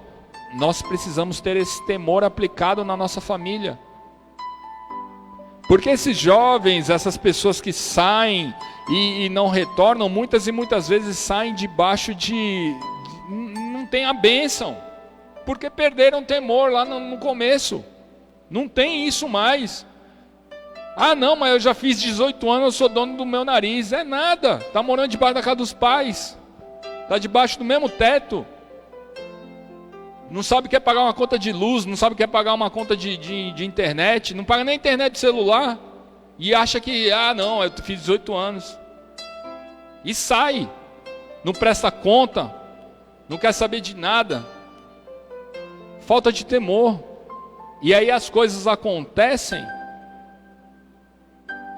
Speaker 4: nós precisamos ter esse temor aplicado na nossa família. Porque esses jovens, essas pessoas que saem e não retornam, muitas e muitas vezes saem debaixo não tem a bênção, porque perderam temor lá no começo. Não tem isso mais. Ah não, mas eu já fiz 18 anos, eu sou dono do meu nariz. É nada, está morando debaixo da casa dos pais, está debaixo do mesmo teto. Não sabe que é pagar uma conta de luz, não sabe que é pagar uma conta de internet, não paga nem internet de celular, e acha que, não, eu fiz 18 anos. E sai, não presta conta, não quer saber de nada. Falta de temor. E aí as coisas acontecem,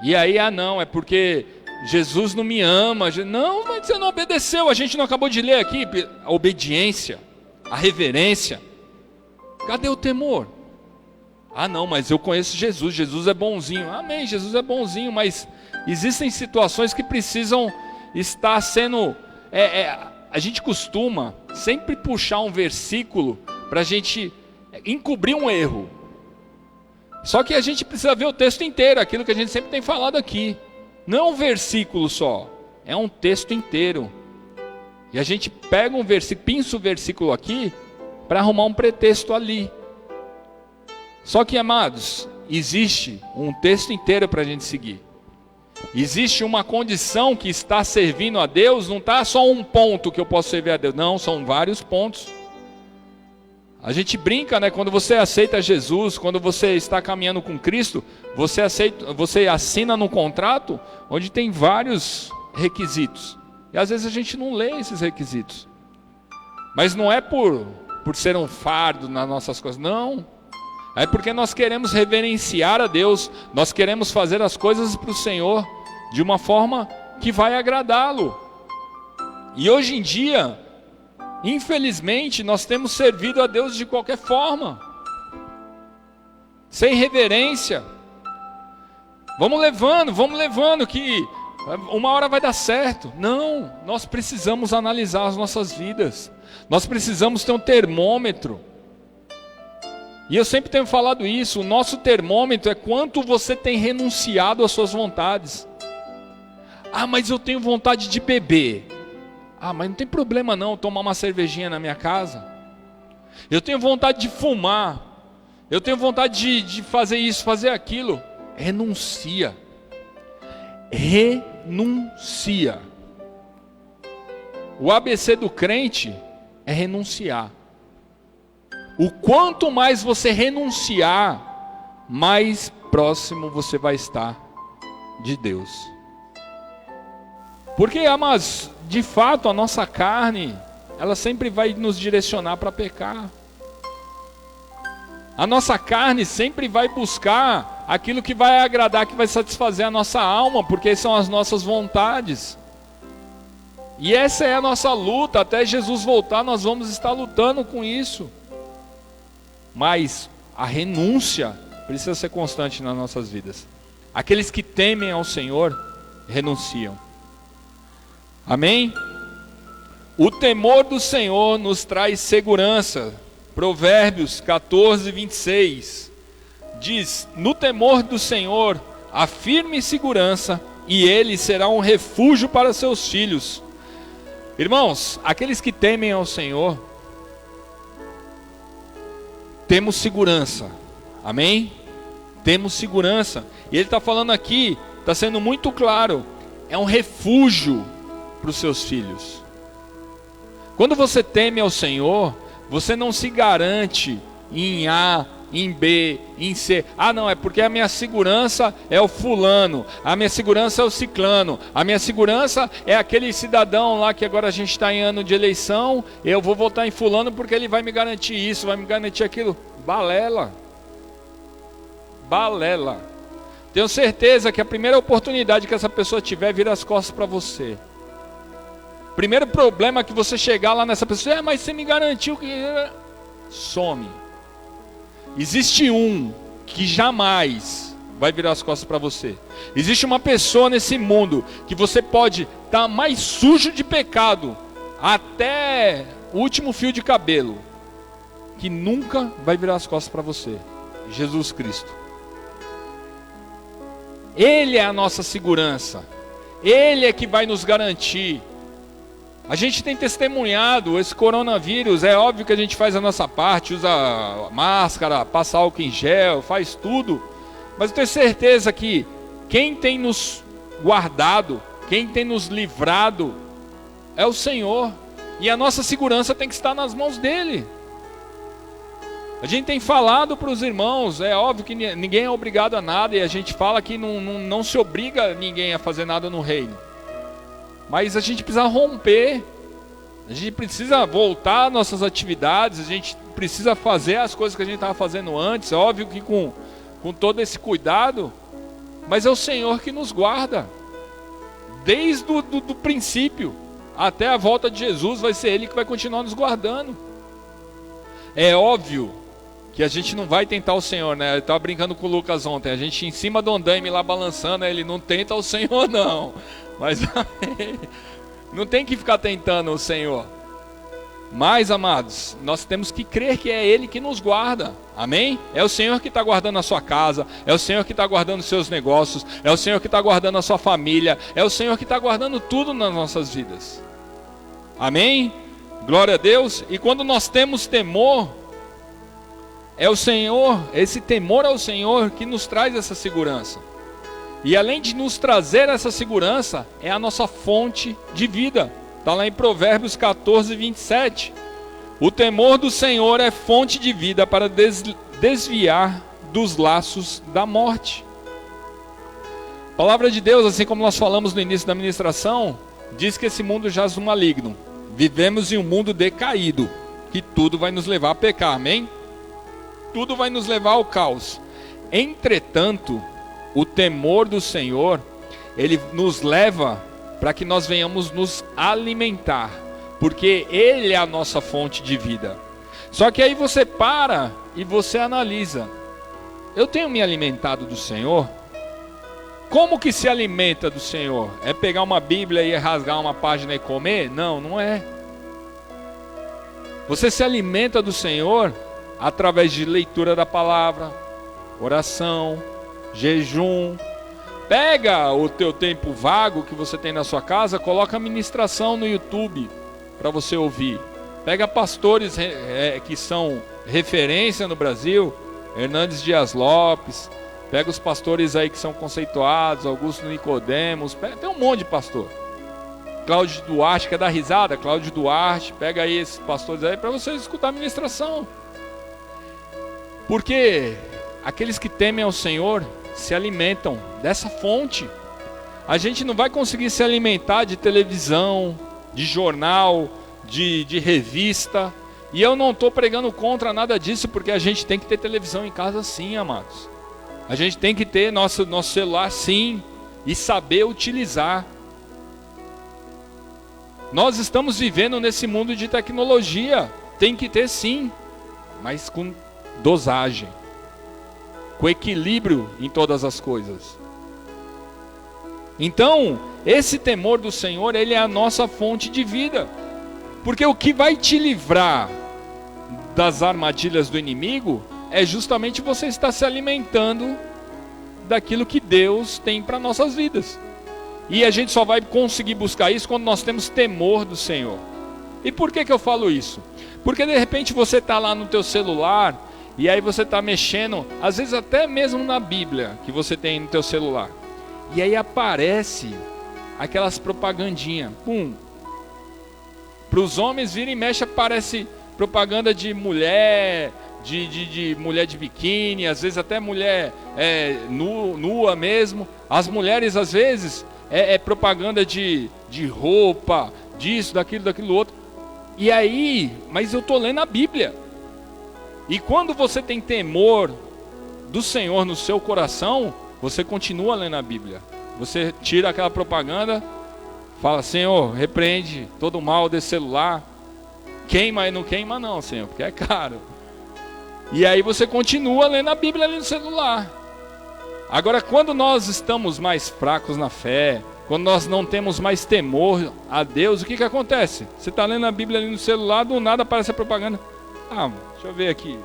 Speaker 4: e aí, não, é porque Jesus não me ama. Não, mas você não obedeceu, a gente não acabou de ler aqui, a obediência, a reverência. Cadê o temor? Não, mas eu conheço Jesus, Jesus é bonzinho. Amém, Jesus é bonzinho, mas existem situações que precisam estar sendo... a gente costuma sempre puxar um versículo para a gente encobrir um erro. Só que a gente precisa ver o texto inteiro, aquilo que a gente sempre tem falado aqui. Não é um versículo só, é um texto inteiro. E a gente pega um versículo, pinça o versículo aqui, para arrumar um pretexto ali. Só que, amados, existe um texto inteiro para a gente seguir. Existe uma condição que está servindo a Deus, não está só um ponto que eu posso servir a Deus. Não, são vários pontos. A gente brinca, né? Quando você aceita Jesus, quando você está caminhando com Cristo, você assina num contrato onde tem vários requisitos. E às vezes a gente não lê esses requisitos. Mas não é por ser um fardo nas nossas coisas, não. É porque nós queremos reverenciar a Deus, nós queremos fazer as coisas para o Senhor de uma forma que vai agradá-lo. E hoje em dia, infelizmente, nós temos servido a Deus de qualquer forma, sem reverência. Vamos levando que uma hora vai dar certo. Não, nós precisamos analisar as nossas vidas. Nós precisamos ter um termômetro. E eu sempre tenho falado isso, o nosso termômetro é quanto você tem renunciado às suas vontades. Mas eu tenho vontade de beber. Mas não tem problema não, tomar uma cervejinha na minha casa. Eu tenho vontade de fumar. Eu tenho vontade de fazer isso, fazer aquilo. Renuncia. Renuncia. O ABC do crente é renunciar. O quanto mais você renunciar, mais próximo você vai estar de Deus. Porque, mas de fato a nossa carne, ela sempre vai nos direcionar para pecar. A nossa carne sempre vai buscar aquilo que vai agradar, que vai satisfazer a nossa alma, porque são as nossas vontades. E essa é a nossa luta, até Jesus voltar nós vamos estar lutando com isso. Mas a renúncia precisa ser constante nas nossas vidas. Aqueles que temem ao Senhor, renunciam. Amém? O temor do Senhor nos traz segurança. Provérbios 14, 26 diz: no temor do Senhor há firme segurança, e ele será um refúgio para seus filhos. Irmãos, aqueles que temem ao Senhor, temos segurança. Amém? Temos segurança. E ele está falando aqui, está sendo muito claro, é um refúgio para os seus filhos. Quando você teme ao Senhor, você não se garante em A, em B, em C. Ah, não, é porque a minha segurança é o fulano, a minha segurança é o ciclano, a minha segurança é aquele cidadão lá que agora a gente está em ano de eleição, eu vou votar em fulano porque ele vai me garantir isso, vai me garantir aquilo. Balela. Balela. Tenho certeza que a primeira oportunidade que essa pessoa tiver, vira as costas para você. Primeiro problema que você chegar lá nessa pessoa, mas você me garantiu que... Some. Existe um que jamais vai virar as costas para você. Existe uma pessoa nesse mundo que você pode estar mais sujo de pecado, até o último fio de cabelo, que nunca vai virar as costas para você. Jesus Cristo. Ele é a nossa segurança. Ele é que vai nos garantir. A gente tem testemunhado esse coronavírus, é óbvio que a gente faz a nossa parte, usa máscara, passa álcool em gel, faz tudo. Mas eu tenho certeza que quem tem nos guardado, quem tem nos livrado, é o Senhor. E a nossa segurança tem que estar nas mãos dEle. A gente tem falado para os irmãos, é óbvio que ninguém é obrigado a nada, e a gente fala que não se obriga ninguém a fazer nada no reino. Mas a gente precisa romper, a gente precisa voltar às nossas atividades, a gente precisa fazer as coisas que a gente estava fazendo antes, é óbvio que com todo esse cuidado, mas é o Senhor que nos guarda, desde do princípio até a volta de Jesus, vai ser Ele que vai continuar nos guardando. É óbvio que a gente não vai tentar o Senhor, né? Eu estava brincando com o Lucas ontem, a gente em cima do andaime lá balançando, ele não tenta o Senhor não, mas não tem que ficar tentando o Senhor. Mas, amados, nós temos que crer que é Ele que nos guarda, amém? É o Senhor que está guardando a sua casa, é o Senhor que está guardando os seus negócios, é o Senhor que está guardando a sua família, é o Senhor que está guardando tudo nas nossas vidas, amém? Glória a Deus. E quando nós temos temor, é o Senhor, esse temor ao Senhor que nos traz essa segurança. E além de nos trazer essa segurança, é a nossa fonte de vida. Está lá em Provérbios 14, 27. O temor do Senhor é fonte de vida para desviar dos laços da morte. A palavra de Deus, assim como nós falamos no início da ministração, diz que esse mundo jaz no maligno. Vivemos em um mundo decaído, que tudo vai nos levar a pecar, amém? Tudo vai nos levar ao caos. Entretanto, o temor do Senhor, Ele nos leva para que nós venhamos nos alimentar, porque Ele é a nossa fonte de vida. Só que aí você para e você analisa: eu tenho me alimentado do Senhor? Como que se alimenta do Senhor? É pegar uma Bíblia e rasgar uma página e comer? Não, não é. Você se alimenta do Senhor através de leitura da palavra, oração, jejum. Pega o teu tempo vago que você tem na sua casa, coloca a ministração no YouTube para você ouvir. Pega pastores que são referência no Brasil, Hernandes Dias Lopes. Pega os pastores aí que são conceituados, Augusto Nicodemos, tem um monte de pastor. Cláudio Duarte, quer dar risada? Cláudio Duarte, pega aí esses pastores aí para vocês escutar a ministração. Porque aqueles que temem ao Senhor se alimentam dessa fonte. A gente não vai conseguir se alimentar de televisão, de jornal, de revista. E eu não estou pregando contra nada disso, porque a gente tem que ter televisão em casa sim, amados. A gente tem que ter nosso celular sim, e saber utilizar. Nós estamos vivendo nesse mundo de tecnologia, tem que ter sim, mas com dosagem, com equilíbrio em todas as coisas. Então, esse temor do Senhor, ele é a nossa fonte de vida, porque o que vai te livrar das armadilhas do inimigo é justamente você estar se alimentando daquilo que Deus tem para nossas vidas. E a gente só vai conseguir buscar isso quando nós temos temor do Senhor. E por que eu falo isso? Porque de repente você está lá no teu celular, e aí você está mexendo, às vezes até mesmo na Bíblia que você tem no teu celular. E aí aparece aquelas propagandinhas. Pum. Para os homens virem e mexe, aparece propaganda de mulher, de mulher de biquíni, às vezes até mulher nua mesmo. As mulheres às vezes é propaganda de roupa, disso, daquilo outro. E aí, mas eu estou lendo a Bíblia. E quando você tem temor do Senhor no seu coração, você continua lendo a Bíblia. Você tira aquela propaganda, fala: Senhor, repreende todo o mal desse celular. Queima e não queima não, Senhor, porque é caro. E aí você continua lendo a Bíblia ali no celular. Agora, quando nós estamos mais fracos na fé, quando nós não temos mais temor a Deus, o que acontece? Você está lendo a Bíblia ali no celular, do nada aparece a propaganda. Ah, deixa eu ver aqui.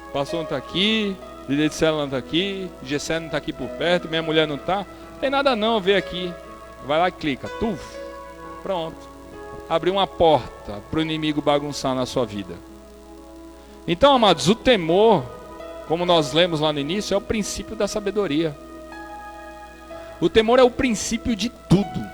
Speaker 4: O pastor não está aqui, líder de célula não está aqui, Gessé não está aqui por perto, minha mulher não está. Não tem nada não, vê aqui. Vai lá e clica. Tuf, pronto. Abriu uma porta para o inimigo bagunçar na sua vida. Então, amados, o temor, como nós lemos lá no início, é o princípio da sabedoria. O temor é o princípio de tudo.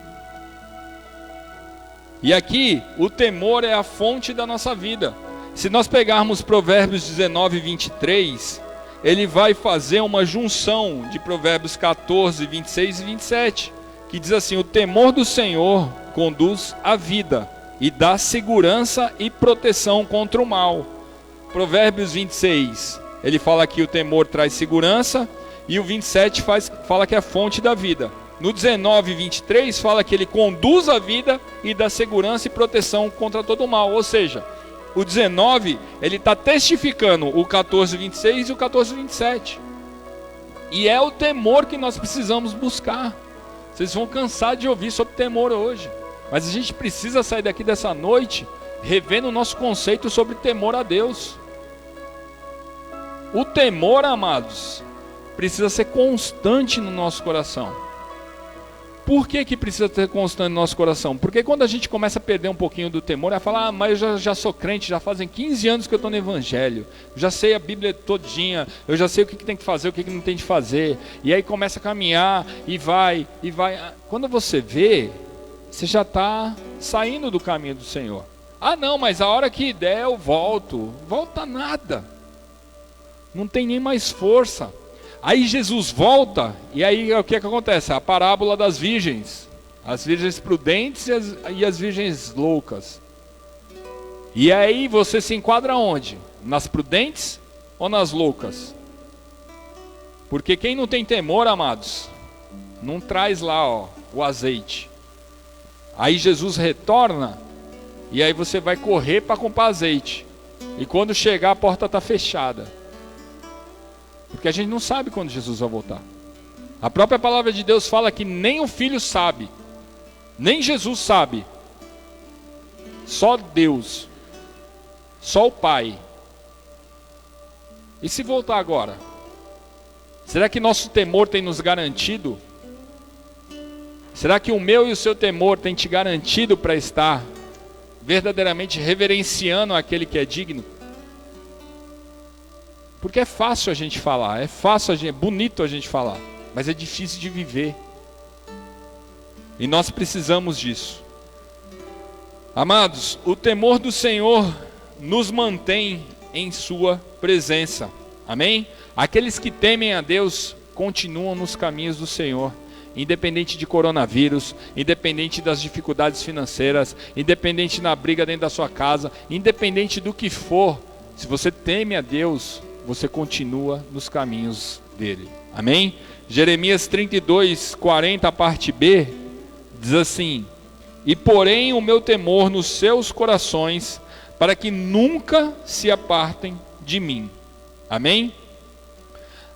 Speaker 4: E aqui, o temor é a fonte da nossa vida. Se nós pegarmos Provérbios 19, 23, ele vai fazer uma junção de Provérbios 14, 26 e 27, que diz assim: o temor do Senhor conduz à vida e dá segurança e proteção contra o mal. Provérbios 26, ele fala que o temor traz segurança, e o 27 fala que é a fonte da vida. No 19 e 23 fala que ele conduz a vida e dá segurança e proteção contra todo o mal. Ou seja, o 19 ele está testificando o 14, 26 e o 14, 27. E é o temor que nós precisamos buscar. Vocês vão cansar de ouvir sobre temor hoje, mas a gente precisa sair daqui dessa noite revendo o nosso conceito sobre temor a Deus. O temor, amados, precisa ser constante no nosso coração. Por que precisa ser constante no nosso coração? Porque quando a gente começa a perder um pouquinho do temor, vai falar: mas eu já sou crente, já fazem 15 anos que eu estou no Evangelho, já sei a Bíblia todinha, eu já sei o que tem que fazer, o que não tem de fazer. E aí começa a caminhar e vai. Quando você vê, você já está saindo do caminho do Senhor. Ah não, mas a hora que der eu volto. Volta nada. Não tem nem mais força. Aí Jesus volta, e aí o que acontece? A parábola das virgens. As virgens prudentes e as virgens loucas. E aí você se enquadra onde? Nas prudentes ou nas loucas? Porque quem não tem temor, amados, não traz lá o azeite. Aí Jesus retorna, e aí você vai correr para comprar azeite. E quando chegar, a porta está fechada. Porque a gente não sabe quando Jesus vai voltar. A própria palavra de Deus fala que nem o Filho sabe, nem Jesus sabe. Só Deus, só o Pai. E se voltar agora? Será que nosso temor tem nos garantido? Será que o meu e o seu temor tem te garantido para estar verdadeiramente reverenciando aquele que é digno? Porque é fácil a gente falar, é bonito a gente falar, mas é difícil de viver. E nós precisamos disso. Amados, o temor do Senhor nos mantém em sua presença. Amém? Aqueles que temem a Deus continuam nos caminhos do Senhor. Independente de coronavírus, independente das dificuldades financeiras, independente na briga dentro da sua casa, independente do que for, se você teme a Deus, você continua nos caminhos dele. Amém? Jeremias 32, 40, a parte B, diz assim: e porém o meu temor nos seus corações, para que nunca se apartem de mim. Amém?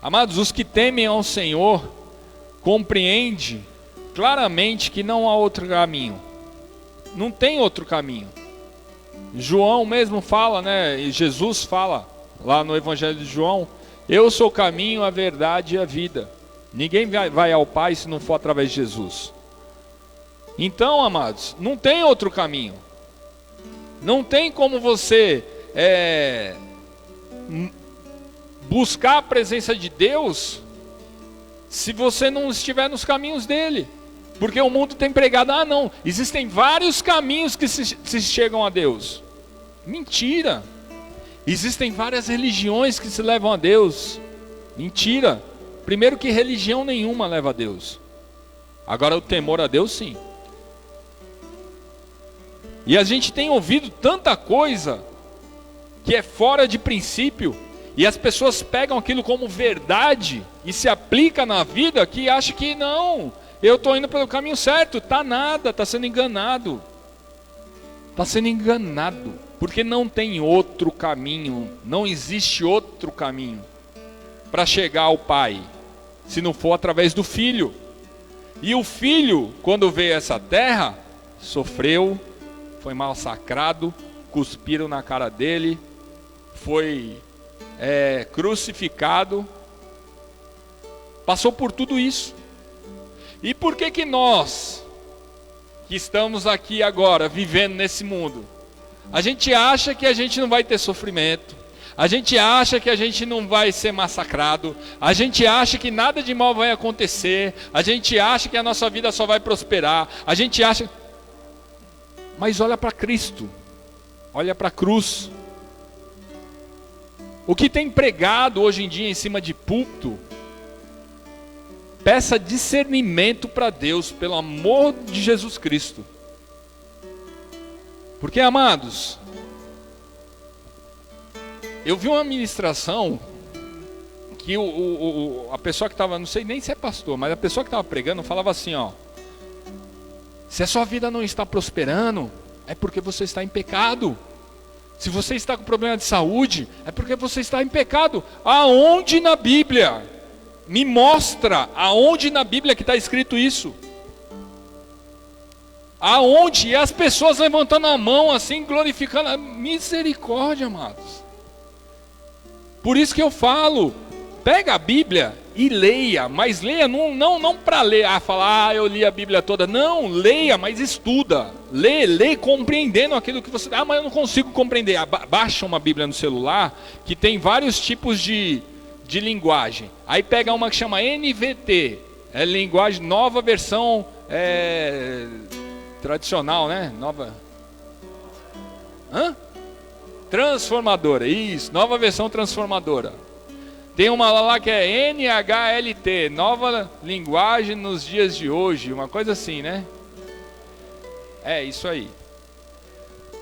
Speaker 4: Amados, os que temem ao Senhor, compreendem claramente que não há outro caminho. Não tem outro caminho. João mesmo fala, né? E Jesus fala lá no Evangelho de João: eu sou o caminho, a verdade e a vida. Ninguém vai ao Pai se não for através de Jesus. Então, amados, não tem outro caminho. Não tem como você buscar a presença de Deus se você não estiver nos caminhos dele. Porque o mundo tem pregado, não, existem vários caminhos que se chegam a Deus. Mentira. Existem várias religiões que se levam a Deus. Mentira. Primeiro que religião nenhuma leva a Deus. Agora o temor a Deus sim. E a gente tem ouvido tanta coisa que é fora de princípio, e as pessoas pegam aquilo como verdade e se aplica na vida, que acha que não, eu estou indo pelo caminho certo. Tá nada, está sendo enganado. Está sendo enganado, porque não tem outro caminho, não existe outro caminho para chegar ao Pai, se não for através do Filho. E o Filho, quando veio a essa terra, sofreu, foi massacrado, cuspiram na cara dele, foi crucificado, passou por tudo isso. E por que nós, que estamos aqui agora, vivendo nesse mundo, a gente acha que a gente não vai ter sofrimento, a gente acha que a gente não vai ser massacrado, a gente acha que nada de mal vai acontecer, a gente acha que a nossa vida só vai prosperar, a gente acha... Mas olha para Cristo, olha para a cruz. O que tem pregado hoje em dia em cima de púlpito, peça discernimento para Deus, pelo amor de Jesus Cristo. Porque, amados, eu vi uma ministração que a pessoa que estava, não sei nem se é pastor, mas a pessoa que estava pregando falava assim, se a sua vida não está prosperando, é porque você está em pecado. Se você está com problema de saúde, é porque você está em pecado. Aonde na Bíblia? Me mostra aonde na Bíblia que está escrito isso. Aonde? E as pessoas levantando a mão assim, glorificando a misericórdia, amados. Por isso que eu falo, pega a Bíblia e leia, mas leia não para ler, falar, eu li a Bíblia toda. Não, leia, mas estuda. Lê compreendendo aquilo que você... mas eu não consigo compreender. Baixa uma Bíblia no celular, que tem vários tipos de linguagem. Aí pega uma que chama NVT, é linguagem, nova versão tradicional, né? Nova... Transformadora, isso, nova versão transformadora. Tem uma lá que é NHLT, nova linguagem nos dias de hoje, uma coisa assim, né? É, isso aí.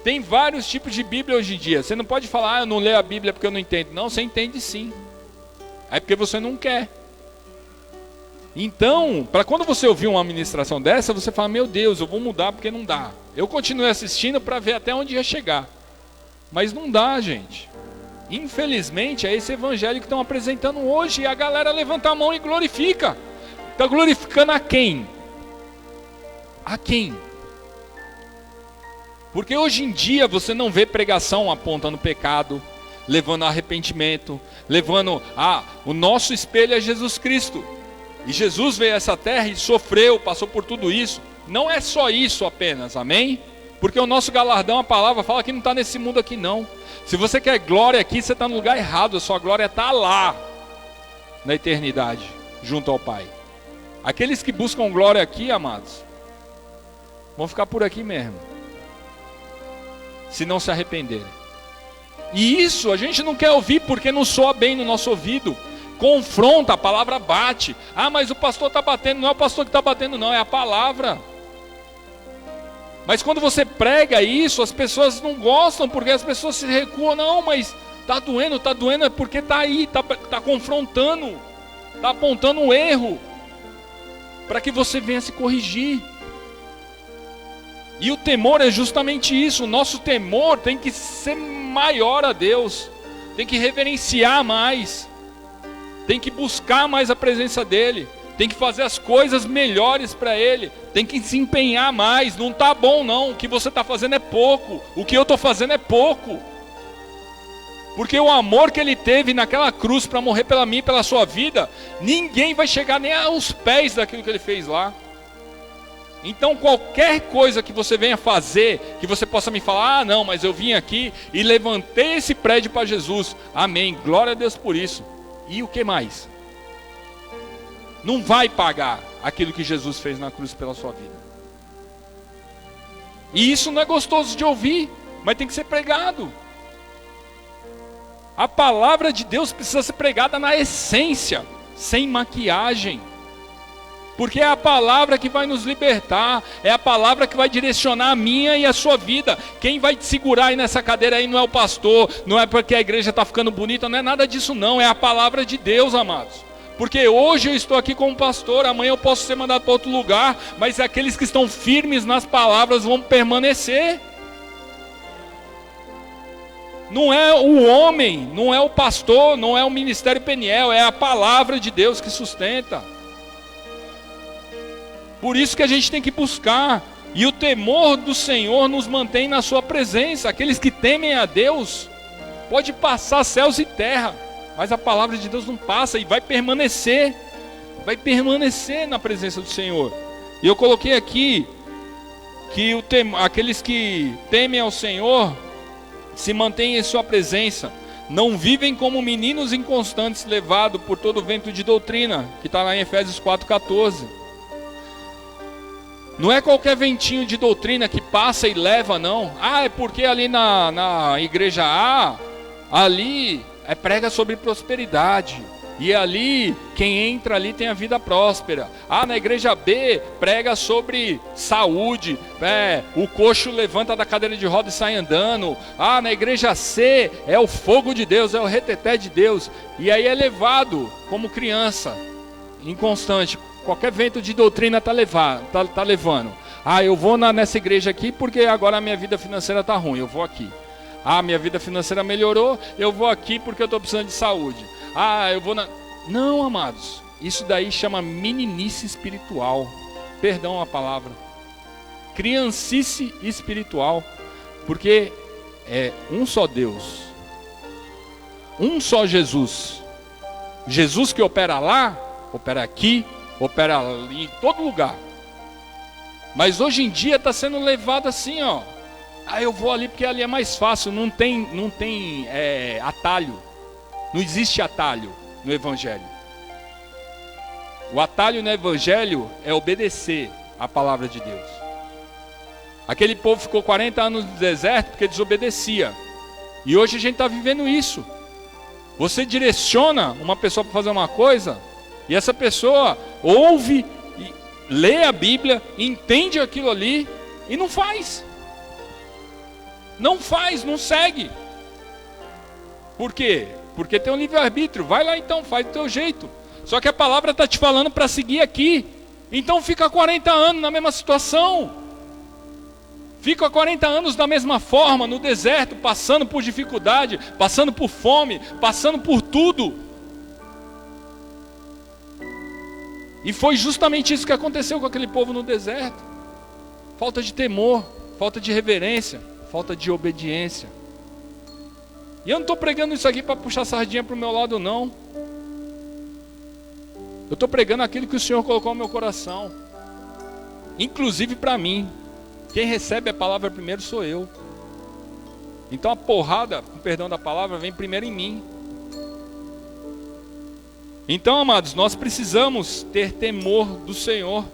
Speaker 4: Tem vários tipos de Bíblia hoje em dia. Você não pode falar, eu não leio a Bíblia porque eu não entendo. Não, você entende sim. É porque você não quer. Então, para quando você ouvir uma ministração dessa, você fala, meu Deus, eu vou mudar porque não dá. Eu continuei assistindo para ver até onde ia chegar. Mas não dá, gente. Infelizmente, é esse evangelho que estão apresentando hoje. E a galera levanta a mão e glorifica. Está glorificando a quem? A quem? Porque hoje em dia você não vê pregação apontando pecado, levando a arrependimento, levando o nosso espelho é Jesus Cristo. E Jesus veio a essa terra e sofreu, passou por tudo isso. Não é só isso apenas, amém? Porque o nosso galardão, a palavra fala que não está nesse mundo aqui não. Se você quer glória aqui, você está no lugar errado. A sua glória está lá, na eternidade, junto ao Pai. Aqueles que buscam glória aqui, amados, vão ficar por aqui mesmo, se não se arrependerem. E isso a gente não quer ouvir porque não soa bem no nosso ouvido. Confronta, a palavra bate. Mas o pastor está batendo. Não é o pastor que está batendo não, é a palavra. Mas quando você prega isso, as pessoas não gostam, porque as pessoas se recuam. Não, mas está doendo, é porque está aí, está confrontando, está apontando um erro, para que você venha se corrigir. E o temor é justamente isso. O nosso temor tem que ser maior a Deus, tem que reverenciar mais, tem que buscar mais a presença dEle, tem que fazer as coisas melhores para Ele, tem que se empenhar mais. Não está bom não, o que você está fazendo é pouco, o que eu estou fazendo é pouco. Porque o amor que Ele teve naquela cruz para morrer pela mim e pela sua vida, ninguém vai chegar nem aos pés daquilo que Ele fez lá. Então qualquer coisa que você venha fazer, que você possa me falar, não, mas eu vim aqui e levantei esse prédio para Jesus. Amém, glória a Deus por isso. E o que mais? Não vai pagar aquilo que Jesus fez na cruz pela sua vida. E isso não é gostoso de ouvir, mas tem que ser pregado. A palavra de Deus precisa ser pregada na essência, sem maquiagem. Porque é a palavra que vai nos libertar, é a palavra que vai direcionar a minha e a sua vida. Quem vai te segurar aí nessa cadeira aí não é o pastor, não é porque a igreja está ficando bonita, não é nada disso não, é a palavra de Deus, amados. Porque hoje eu estou aqui como pastor, amanhã eu posso ser mandado para outro lugar, mas aqueles que estão firmes nas palavras vão permanecer. Não é o homem, não é o pastor, não é o ministério Peniel, é a palavra de Deus que sustenta. Por isso que a gente tem que buscar, e o temor do Senhor nos mantém na sua presença. Aqueles que temem a Deus, pode passar céus e terra, mas a palavra de Deus não passa e vai permanecer na presença do Senhor. E eu coloquei aqui, que aqueles que temem ao Senhor, se mantêm em sua presença, não vivem como meninos inconstantes levados por todo o vento de doutrina, que está lá em Efésios 4,14. Não é qualquer ventinho de doutrina que passa e leva, não. É porque ali na igreja A, ali prega sobre prosperidade. E ali, quem entra ali tem a vida próspera. Na igreja B, prega sobre saúde. O coxo levanta da cadeira de roda e sai andando. Na igreja C, é o fogo de Deus, é o reteté de Deus. E aí é levado como criança, inconstante. Qualquer vento de doutrina tá levando. Eu vou nessa igreja aqui porque agora a minha vida financeira está ruim, eu vou aqui. Minha vida financeira melhorou, eu vou aqui porque eu estou precisando de saúde. Eu vou na... Não, amados, isso daí chama meninice espiritual. Perdão a palavra. Criancice espiritual. Porque é um só Deus. Um só Jesus. Jesus que opera lá, opera aqui, opera ali, em todo lugar. Mas hoje em dia está sendo levado assim, eu vou ali porque ali é mais fácil. Não tem atalho. Não existe atalho no Evangelho. O atalho no Evangelho é obedecer a palavra de Deus. Aquele povo ficou 40 anos no deserto porque desobedecia. E hoje a gente está vivendo isso. Você direciona uma pessoa para fazer uma coisa, e essa pessoa ouve, lê a Bíblia, entende aquilo ali e não faz. Não faz, não segue. Por quê? Porque tem um livre-arbítrio. Vai lá então, faz do teu jeito. Só que a palavra está te falando para seguir aqui. Então fica 40 anos na mesma situação. Fica 40 anos da mesma forma, no deserto, passando por dificuldade, passando por fome, passando por tudo. E foi justamente isso que aconteceu com aquele povo no deserto. Falta de temor, falta de reverência, falta de obediência. E eu não estou pregando isso aqui para puxar sardinha para o meu lado, não. Eu estou pregando aquilo que o Senhor colocou no meu coração. Inclusive para mim. Quem recebe a palavra primeiro sou eu. Então a porrada, com perdão da palavra, vem primeiro em mim. Então, amados, nós precisamos ter temor do Senhor.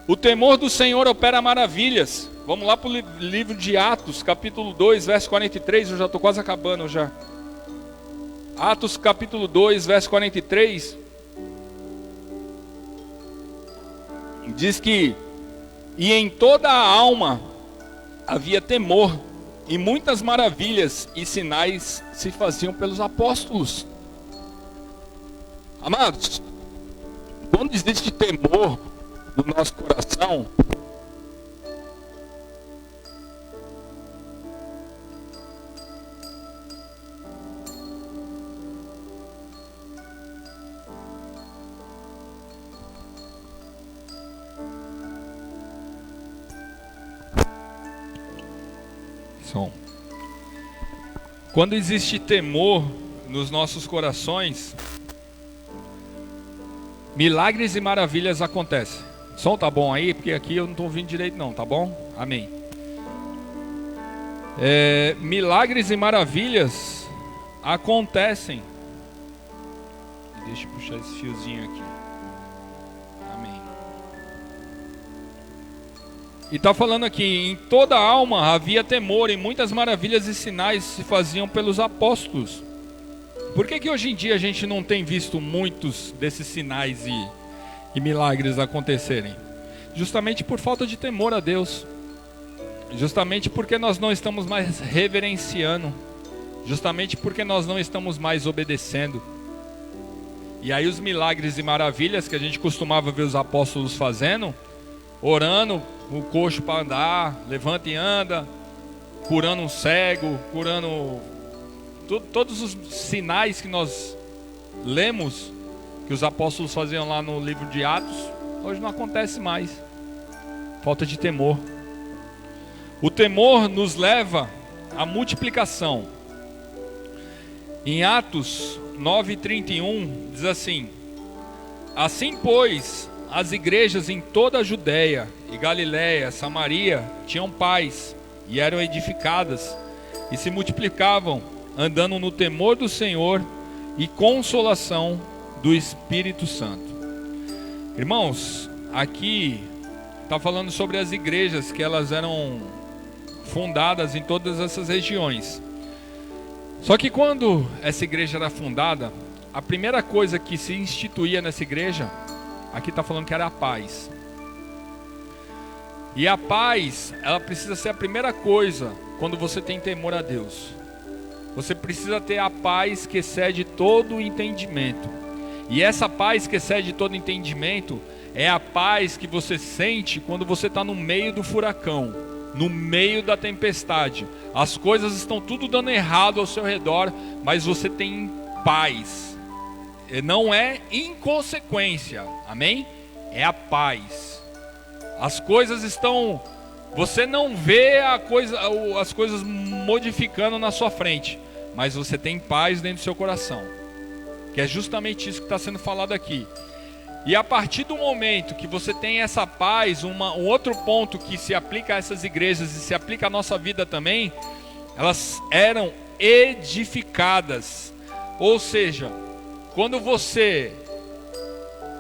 Speaker 4: O temor do Senhor opera maravilhas. Vamos lá para o livro de Atos, capítulo 2, verso 43. Eu já estou quase acabando já. Atos, capítulo 2, verso 43. Diz que: e em toda a alma havia temor, e muitas maravilhas e sinais se faziam pelos apóstolos. Amados, quando existe temor no nosso coração, quando existe temor nos nossos corações, milagres e maravilhas acontecem. som tá bom aí? Porque aqui eu não estou ouvindo direito não, tá bom? Amém. Milagres e maravilhas acontecem. Deixa eu puxar esse fiozinho aqui. Amém. E está falando aqui, em toda a alma havia temor, e muitas maravilhas e sinais se faziam pelos apóstolos. Por que hoje em dia a gente não tem visto muitos desses sinais e milagres acontecerem? Justamente por falta de temor a Deus. Justamente porque nós não estamos mais reverenciando. Justamente porque nós não estamos mais obedecendo. E aí os milagres e maravilhas que a gente costumava ver os apóstolos fazendo, orando o coxo para andar, levanta e anda, curando um cego, curando todos os sinais que nós lemos, que os apóstolos faziam lá no livro de Atos, hoje não acontece mais. Falta de temor. O temor nos leva à multiplicação. Em Atos 9:31 diz assim: assim pois, as igrejas em toda a Judéia e Galiléia, Samaria, tinham paz e eram edificadas e se multiplicavam, andando no temor do Senhor e consolação do Espírito Santo. Irmãos, aqui está falando sobre as igrejas, que elas eram fundadas em todas essas regiões. Só que quando essa igreja era fundada, a primeira coisa que se instituía nessa igreja, aqui está falando que era a paz. E a paz, ela precisa ser a primeira coisa quando você tem temor a Deus. Você precisa ter a paz que excede todo o entendimento. E essa paz que excede todo o entendimento é a paz que você sente quando você está no meio do furacão, no meio da tempestade. As coisas estão tudo dando errado ao seu redor, mas você tem paz. Não é inconsequência, amém? É a paz. As coisas estão... Você não vê as coisas modificando na sua frente, mas você tem paz dentro do seu coração. Que é justamente isso que está sendo falado aqui. E a partir do momento que você tem essa paz, um outro ponto que se aplica a essas igrejas e se aplica à nossa vida também, elas eram edificadas. Ou seja, quando você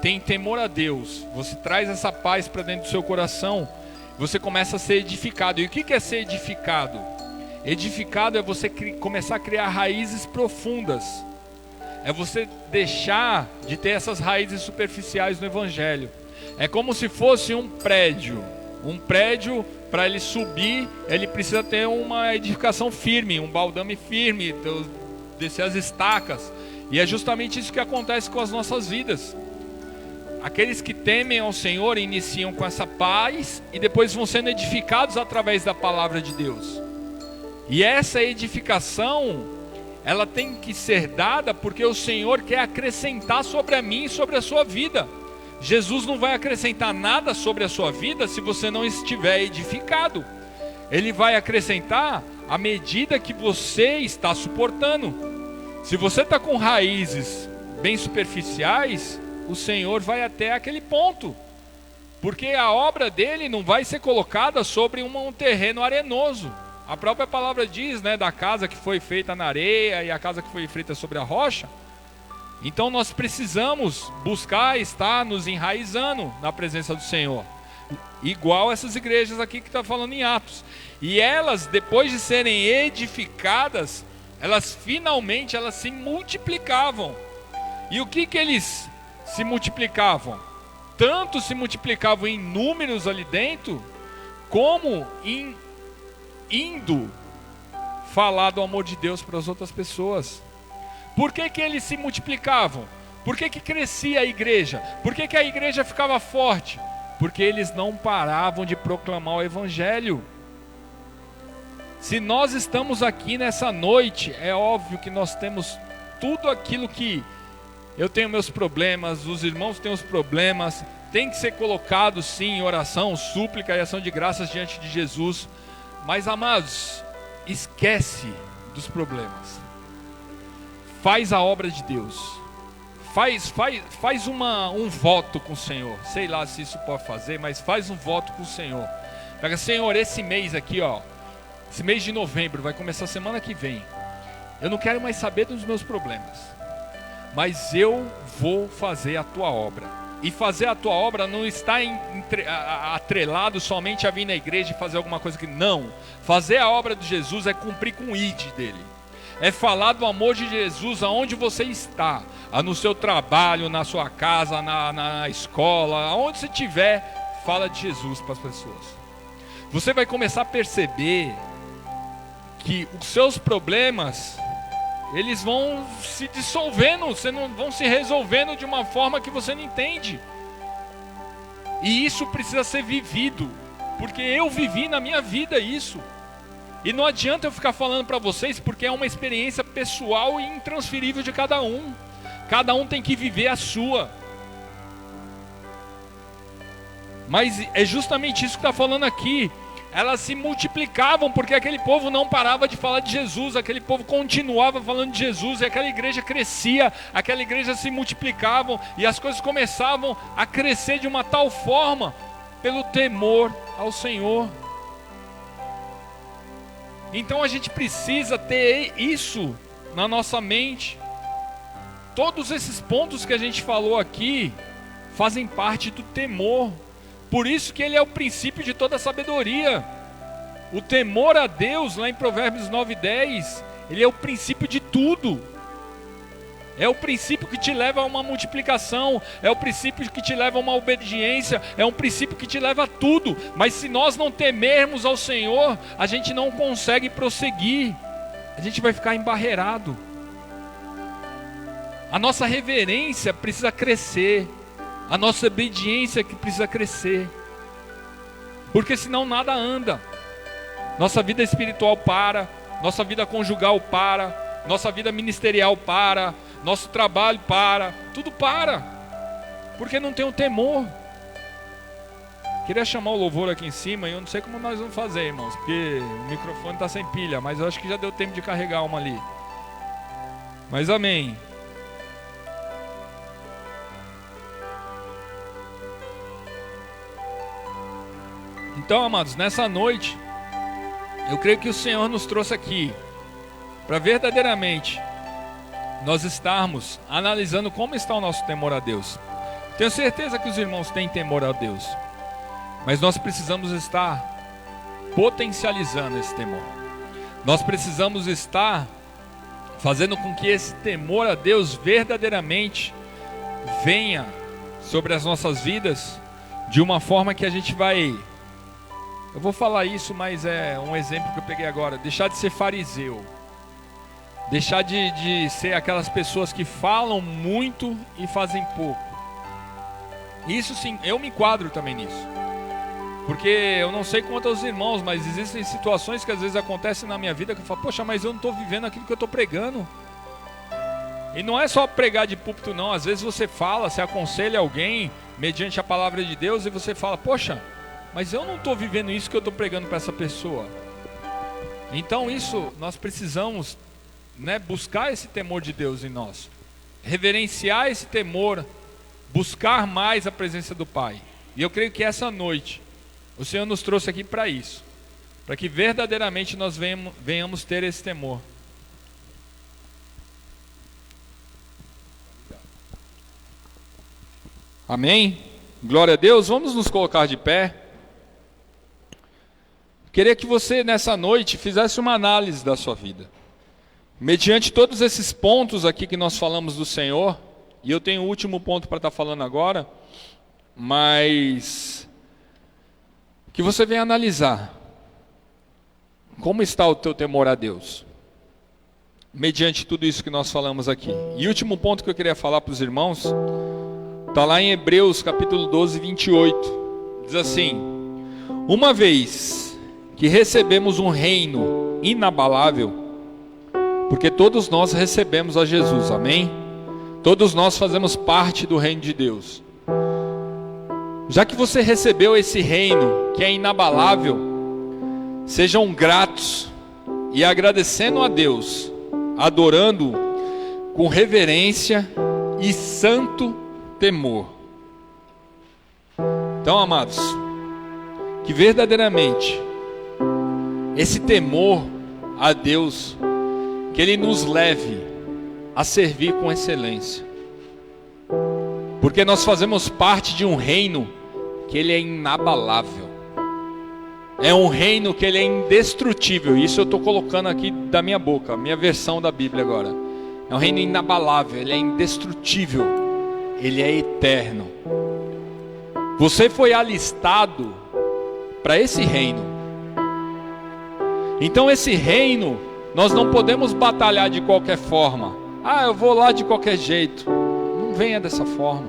Speaker 4: tem temor a Deus, você traz essa paz para dentro do seu coração, você começa a ser edificado. E o que é ser edificado? Edificado é você começar a criar raízes profundas. É você deixar de ter essas raízes superficiais no Evangelho. É como se fosse um prédio. Um prédio, para ele subir, ele precisa ter uma edificação firme, um baldame firme, descer as estacas. E é justamente isso que acontece com as nossas vidas. Aqueles que temem ao Senhor iniciam com essa paz e depois vão sendo edificados através da palavra de Deus. E essa edificação, ela tem que ser dada porque o Senhor quer acrescentar sobre a mim e sobre a sua vida. Jesus não vai acrescentar nada sobre a sua vida se você não estiver edificado. Ele vai acrescentar à medida que você está suportando. Se você está com raízes bem superficiais, o Senhor vai até aquele ponto. Porque a obra dele não vai ser colocada sobre um terreno arenoso. A própria palavra diz, né, da casa que foi feita na areia e a casa que foi feita sobre a rocha. Então nós precisamos buscar estar nos enraizando na presença do Senhor. Igual essas igrejas aqui que está falando em Atos. E elas, depois de serem edificadas, elas finalmente se multiplicavam. E o que eles se multiplicavam? Tanto se multiplicavam em números ali dentro, como em indo falar do amor de Deus para as outras pessoas. Por que eles se multiplicavam? Por que crescia a igreja? Por que a igreja ficava forte? Porque eles não paravam de proclamar o Evangelho. Se nós estamos aqui nessa noite, é óbvio que nós temos tudo aquilo que eu tenho meus problemas, os irmãos têm os problemas, tem que ser colocado sim em oração, súplica e ação de graças diante de Jesus. Mas amados, esquece dos problemas. Faz a obra de Deus.
Speaker 5: faz um voto com o Senhor. Sei lá se isso pode fazer, mas faz um voto com o Senhor. Pega, Senhor, esse mês aqui, ó, esse mês de novembro, vai começar semana que vem. Eu não quero mais saber dos meus problemas, mas eu vou fazer a tua obra. E fazer a tua obra não está atrelado somente a vir na igreja e fazer alguma coisa que... Não, fazer a obra de Jesus é cumprir com o ID dele. É falar do amor de Jesus aonde você está, no seu trabalho, na sua casa, na escola, aonde você estiver, fala de Jesus para as pessoas. Você vai começar a perceber que os seus problemas, eles vão se dissolvendo, vão se resolvendo de uma forma que você não entende. E isso precisa ser vivido, porque eu vivi na minha vida isso. E não adianta eu ficar falando para vocês, porque é uma experiência pessoal e intransferível de cada um. Cada um tem que viver a sua. Mas é justamente isso que está falando aqui. Elas se multiplicavam, porque aquele povo não parava de falar de Jesus. Aquele povo continuava falando de Jesus. E aquela igreja crescia, aquela igreja se multiplicava. E as coisas começavam a crescer de uma tal forma, pelo temor ao Senhor. Então a gente precisa ter isso na nossa mente. Todos esses pontos que a gente falou aqui fazem parte do temor. Por isso que ele é o princípio de toda a sabedoria. O temor a Deus, lá em Provérbios 9:10, ele é o princípio de tudo. É o princípio que te leva a uma multiplicação, é o princípio que te leva a uma obediência, é um princípio que te leva a tudo. Mas se nós não temermos ao Senhor, a gente não consegue prosseguir, a gente vai ficar embarreirado. A nossa reverência precisa crescer, a nossa obediência que precisa crescer, porque senão nada anda. Nossa vida espiritual para, nossa vida conjugal para, nossa vida ministerial para, nosso trabalho para, tudo para, porque não tem o temor. Queria chamar o louvor aqui em cima, e eu não sei como nós vamos fazer, irmãos, porque o microfone está sem pilha, mas eu acho que já deu tempo de carregar uma ali. Mas amém. Então, amados, nessa noite, eu creio que o Senhor nos trouxe aqui para verdadeiramente nós estarmos analisando como está o nosso temor a Deus. Tenho certeza que os irmãos têm temor a Deus, mas nós precisamos estar potencializando esse temor. Nós precisamos estar fazendo com que esse temor a Deus verdadeiramente venha sobre as nossas vidas de uma forma que a gente vai... Eu vou falar isso, mas é um exemplo que eu peguei agora. Deixar de ser fariseu. Deixar de ser aquelas pessoas que falam muito e fazem pouco. Isso sim, eu me enquadro também nisso. Porque eu não sei quanto aos irmãos, mas existem situações que às vezes acontecem na minha vida que eu falo, poxa, mas eu não estou vivendo aquilo que eu estou pregando. E não é só pregar de púlpito não. Às vezes você fala, você aconselha alguém mediante a palavra de Deus e você fala, poxa, mas eu não estou vivendo isso que eu estou pregando para essa pessoa. Então isso, nós precisamos, né, buscar esse temor de Deus em nós. Reverenciar esse temor, buscar mais a presença do Pai. E eu creio que essa noite, o Senhor nos trouxe aqui para isso. Para que verdadeiramente nós venhamos ter esse temor. Amém? Glória a Deus. Vamos nos colocar de pé. Queria que você nessa noite fizesse uma análise da sua vida. Mediante todos esses pontos aqui que nós falamos do Senhor, e eu tenho o último ponto para estar falando agora, mas que você venha analisar como está o teu temor a Deus, mediante tudo isso que nós falamos aqui. E o último ponto que eu queria falar para os irmãos, está lá em Hebreus capítulo 12, 28, diz assim: uma vez que recebemos um reino inabalável, porque todos nós recebemos a Jesus, amém? Todos nós fazemos parte do reino de Deus. Já que você recebeu esse reino que é inabalável, sejam gratos e agradecendo a Deus, adorando com reverência e santo temor. Então, amados, que verdadeiramente esse temor a Deus, que Ele nos leve a servir com excelência. Porque nós fazemos parte de um reino que Ele é inabalável. É um reino que Ele é indestrutível. Isso eu estou colocando aqui da minha boca, a minha versão da Bíblia agora. É um reino inabalável, Ele é indestrutível, Ele é eterno. Você foi alistado para esse reino. Então esse reino, nós não podemos batalhar de qualquer forma. Ah, eu vou lá de qualquer jeito. Não venha dessa forma.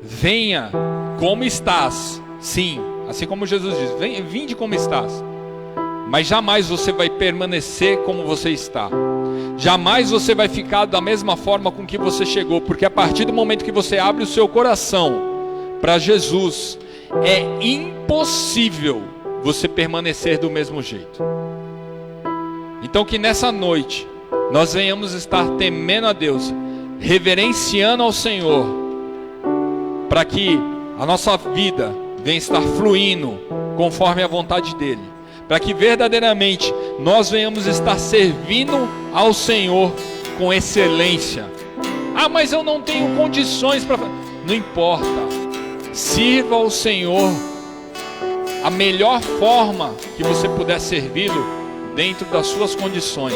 Speaker 5: Venha como estás. Sim, assim como Jesus diz, vinde como estás. Mas jamais você vai permanecer como você está. Jamais você vai ficar da mesma forma com que você chegou. Porque a partir do momento que você abre o seu coração para Jesus, é impossível você permanecer do mesmo jeito. Então que nessa noite nós venhamos estar temendo a Deus, reverenciando ao Senhor, para que a nossa vida venha estar fluindo conforme a vontade dEle, para que verdadeiramente nós venhamos estar servindo ao Senhor com excelência. Ah, mas eu não tenho condições para... Não importa. Sirva ao Senhor a melhor forma que você puder servi-lo dentro das suas condições.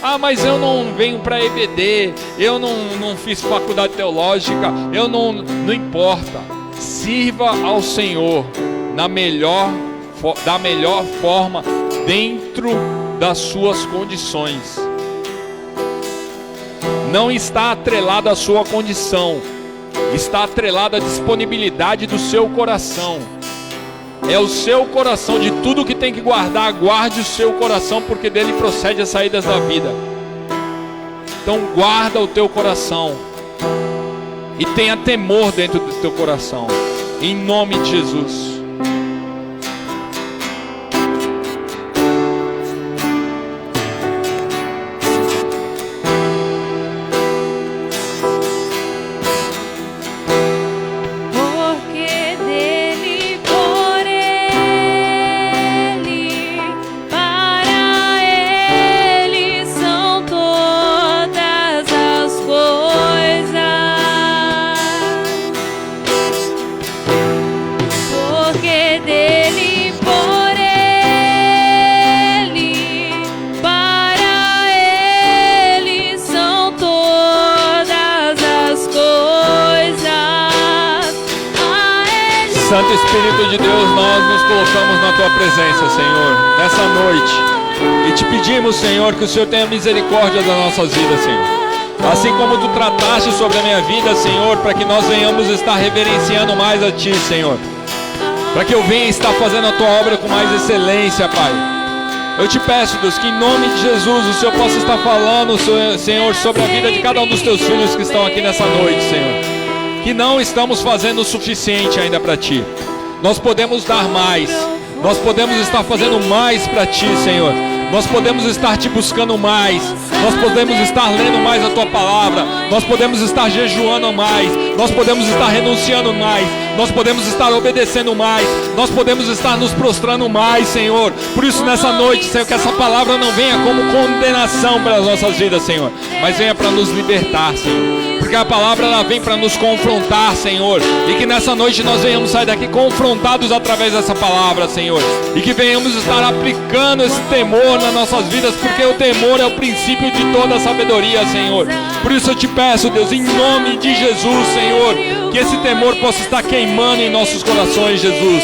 Speaker 5: Ah, mas eu não venho para EBD, eu não fiz faculdade teológica, não importa. Sirva ao Senhor da melhor forma dentro das suas condições. Não está atrelado à sua condição, está atrelado à disponibilidade do seu coração. É o seu coração, de tudo que tem que guardar, guarde o seu coração, porque dele procede as saídas da vida. Então guarda o teu coração e tenha temor dentro do teu coração, em nome de Jesus. Santo Espírito de Deus, nós nos colocamos na Tua presença, Senhor, nessa noite, e te pedimos, Senhor, que o Senhor tenha misericórdia das nossas vidas, Senhor. Assim como Tu trataste sobre a minha vida, Senhor, para que nós venhamos estar reverenciando mais a Ti, Senhor, para que eu venha estar fazendo a Tua obra com mais excelência, Pai. Eu te peço, Deus, que em nome de Jesus o Senhor possa estar falando, Senhor, sobre a vida de cada um dos Teus filhos que estão aqui nessa noite, Senhor. Que não estamos fazendo o suficiente ainda para Ti. Nós podemos dar mais. Nós podemos estar fazendo mais para Ti, Senhor. Nós podemos estar Te buscando mais. Nós podemos estar lendo mais a Tua palavra. Nós podemos estar jejuando mais. Nós podemos estar renunciando mais. Nós podemos estar obedecendo mais. Nós podemos estar nos prostrando mais, Senhor. Por isso nessa noite, Senhor, que essa palavra não venha como condenação para as nossas vidas, Senhor, mas venha para nos libertar, Senhor. Porque a palavra ela vem para nos confrontar, Senhor. E que nessa noite nós venhamos sair daqui confrontados através dessa palavra, Senhor. E que venhamos estar aplicando esse temor nas nossas vidas, porque o temor é o princípio de toda a sabedoria, Senhor. Por isso eu te peço, Deus, em nome de Jesus, Senhor, que esse temor possa estar queimando em nossos corações, Jesus.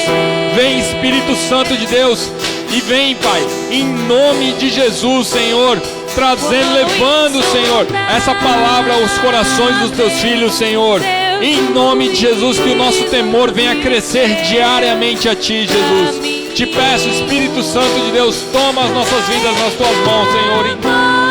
Speaker 5: Vem, Espírito Santo de Deus, e vem, Pai, em nome de Jesus, Senhor, trazendo, levando, Senhor, essa palavra aos corações dos Teus filhos, Senhor. Em nome de Jesus, que o nosso temor venha crescer diariamente a Ti, Jesus. Te peço, Espírito Santo de Deus, toma as nossas vidas nas Tuas mãos, Senhor. Em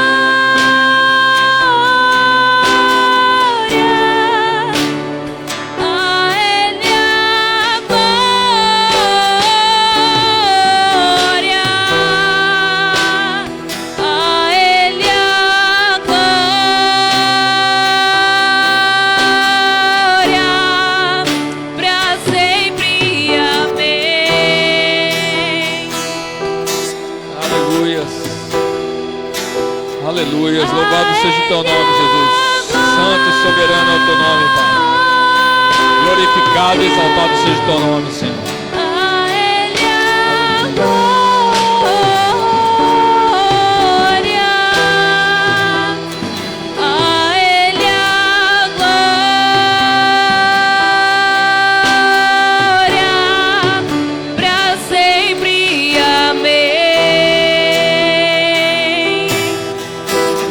Speaker 5: Aleluia, louvado seja o teu nome, Jesus. Santo e soberano é o teu nome, Pai. Glorificado e exaltado seja o teu nome, Senhor.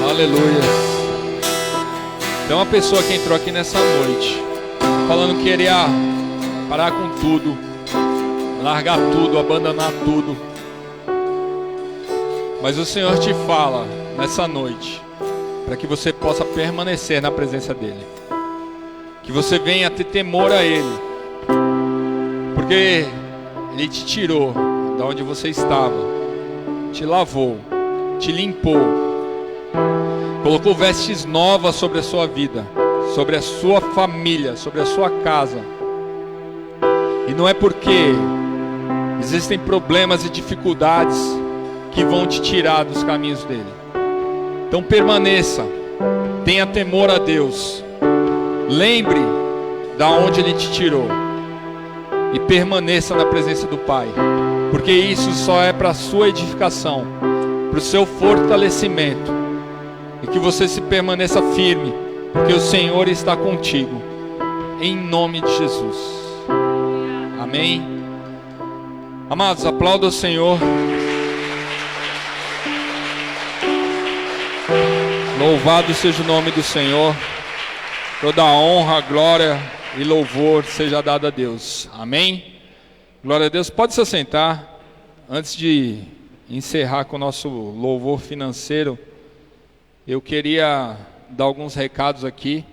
Speaker 5: Aleluia. Tem uma pessoa que entrou aqui nessa noite falando que queria parar com tudo, largar tudo, abandonar tudo. Mas o Senhor te fala nessa noite para que você possa permanecer na presença dEle, que você venha ter temor a Ele, porque Ele te tirou da onde você estava, te lavou, te limpou, colocou vestes novas sobre a sua vida, sobre a sua família, sobre a sua casa. E não é porque existem problemas e dificuldades que vão te tirar dos caminhos dele. Então permaneça, tenha temor a Deus, lembre da onde ele te tirou e permaneça na presença do Pai, porque isso só é para a sua edificação, para o seu fortalecimento, e que você se permaneça firme, porque o Senhor está contigo, em nome de Jesus. Amém. Amados, aplauda o Senhor. Louvado seja o nome do Senhor. Toda honra, glória e louvor seja dada a Deus. Amém. Glória a Deus. Pode se assentar. Antes de encerrar com o nosso louvor financeiro, eu queria dar alguns recados aqui.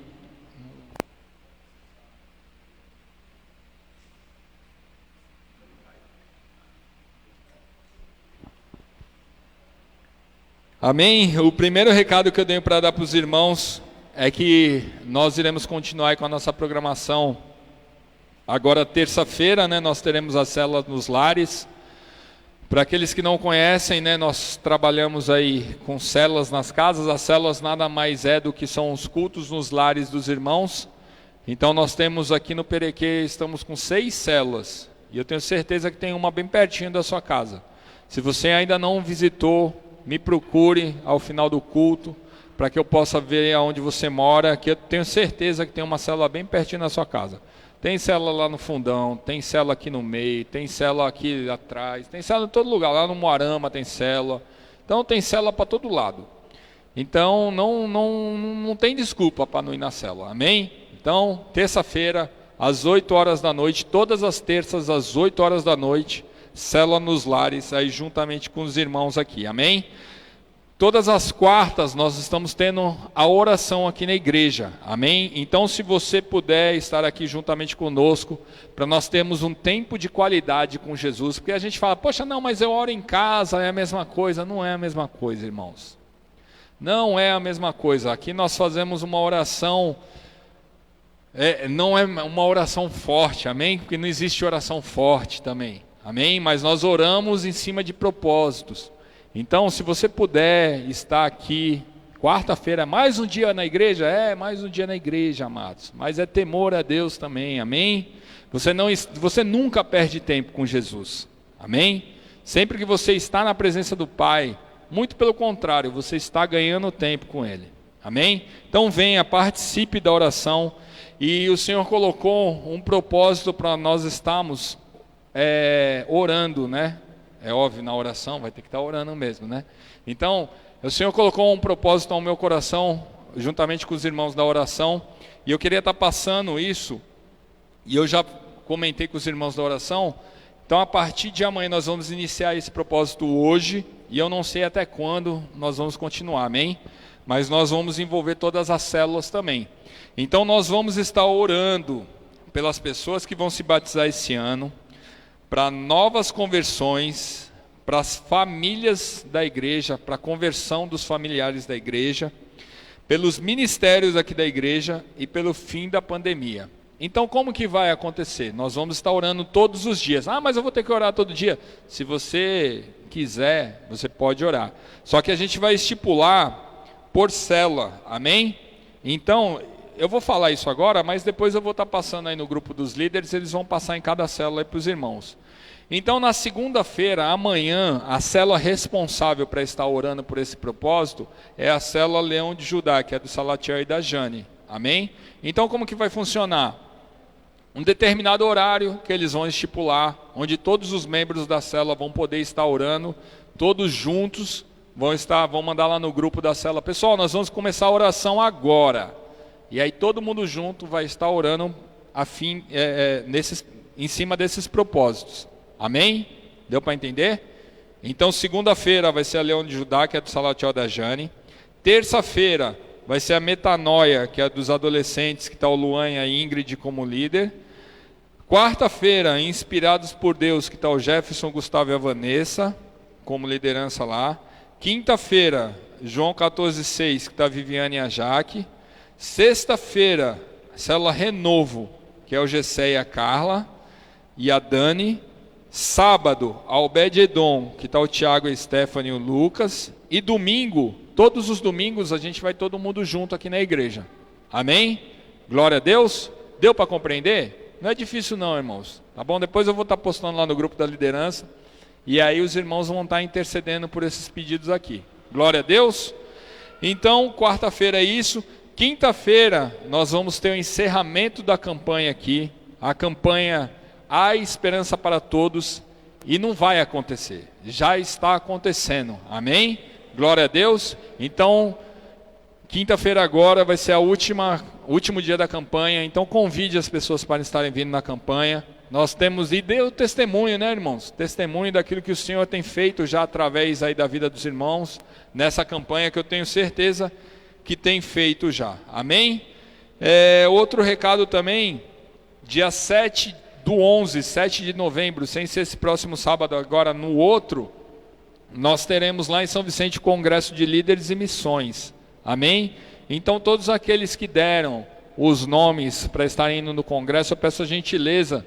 Speaker 5: Amém? O primeiro recado que eu tenho para dar para os irmãos é que nós iremos continuar com a nossa programação. Agora, terça-feira, né, nós teremos as células nos lares. Para aqueles que não conhecem, né, nós trabalhamos aí com células nas casas. As células nada mais é do que são os cultos nos lares dos irmãos. Então nós temos aqui no Perequê, estamos com 6 células. E eu tenho certeza que tem uma bem pertinho da sua casa. Se você ainda não visitou, me procure ao final do culto, para que eu possa ver aonde você mora, que eu tenho certeza que tem uma célula bem pertinho da sua casa. Tem célula lá no fundão, tem célula aqui no meio, tem célula aqui atrás, tem célula em todo lugar, lá no Moarama tem célula. Então tem célula para todo lado. Então não tem desculpa para não ir na célula, amém? Então, terça-feira, às 8 horas da noite, todas as terças às 8 horas da noite, célula nos lares, aí juntamente com os irmãos aqui, amém? Todas as quartas nós estamos tendo a oração aqui na igreja, amém? Então se você puder estar aqui juntamente conosco, para nós termos um tempo de qualidade com Jesus, porque a gente fala, poxa, não, mas eu oro em casa, é a mesma coisa. Não é a mesma coisa, irmãos. Não é a mesma coisa. Aqui nós fazemos uma oração, não é uma oração forte, amém? Porque não existe oração forte também, amém? Mas nós oramos em cima de propósitos. Então, se você puder estar aqui, quarta-feira, mais um dia na igreja? Mais um dia na igreja, amados. Mas é temor a Deus também, amém? Você nunca perde tempo com Jesus, amém? Sempre que você está na presença do Pai, muito pelo contrário, você está ganhando tempo com Ele, amém? Então venha, participe da oração. E o Senhor colocou um propósito para nós estarmos orando, né? É óbvio, na oração vai ter que estar orando mesmo, né? Então, o Senhor colocou um propósito ao meu coração, juntamente com os irmãos da oração, e eu queria estar passando isso, e eu já comentei com os irmãos da oração. Então, a partir de amanhã nós vamos iniciar esse propósito hoje, e eu não sei até quando nós vamos continuar, amém? Mas nós vamos envolver todas as células também. Então, nós vamos estar orando pelas pessoas que vão se batizar esse ano, para novas conversões, para as famílias da igreja, para a conversão dos familiares da igreja, pelos ministérios aqui da igreja e pelo fim da pandemia. Então, como que vai acontecer? Nós vamos estar orando todos os dias. Mas eu vou ter que orar todo dia. Se você quiser, você pode orar. Só que a gente vai estipular
Speaker 4: por célula, amém? Então, eu vou falar isso agora, mas depois eu vou estar passando aí no grupo dos líderes, eles vão passar em cada célula aí para os irmãos. Então, na segunda-feira, amanhã, a célula responsável para estar orando por esse propósito é a célula Leão de Judá, que é do Salatiel e da Jane, amém? Então, como que vai funcionar? Um determinado horário que eles vão estipular, onde todos os membros da célula vão poder estar orando, todos juntos, vão mandar lá no grupo da célula, pessoal, nós vamos começar a oração agora. E aí todo mundo junto vai estar orando em cima desses propósitos. Amém? Deu para entender? Então segunda-feira vai ser a Leão de Judá, que é do Salatiel da Jane. Terça-feira vai ser a Metanoia, que é dos adolescentes, que está o Luan e a Ingrid como líder. Quarta-feira, Inspirados por Deus, que está o Jefferson, Gustavo e a Vanessa, como liderança lá. Quinta-feira, João 14,6, que está a Viviane e a Jaque. Sexta-feira, célula Renovo, que é o Gessé e a Carla e a Dani. Sábado, Albed-Edom, que está o Tiago, a Stephanie e o Lucas. E domingo, todos os domingos, a gente vai todo mundo junto aqui na igreja. Amém? Glória a Deus. Deu para compreender? Não é difícil não, irmãos. Tá bom? Depois eu vou estar postando lá no grupo da liderança. E aí os irmãos vão estar intercedendo por esses pedidos aqui. Glória a Deus. Então, quarta-feira é isso. Quinta-feira, nós vamos ter o encerramento da campanha aqui. A campanha Há Esperança para Todos. E não vai acontecer. Já está acontecendo. Amém? Glória a Deus. Então, quinta-feira agora vai ser o último dia da campanha. Então, convide as pessoas para estarem vindo na campanha. Nós temos, e dê o testemunho, né, irmãos? Testemunho daquilo que o Senhor tem feito já através aí da vida dos irmãos, nessa campanha que eu tenho certeza que tem feito já. Amém? Outro recado também, dia 7 de novembro, sem ser esse próximo sábado, agora no outro, nós teremos lá em São Vicente o Congresso de Líderes e Missões. Amém? Então, todos aqueles que deram os nomes para estarem indo no congresso, eu peço a gentileza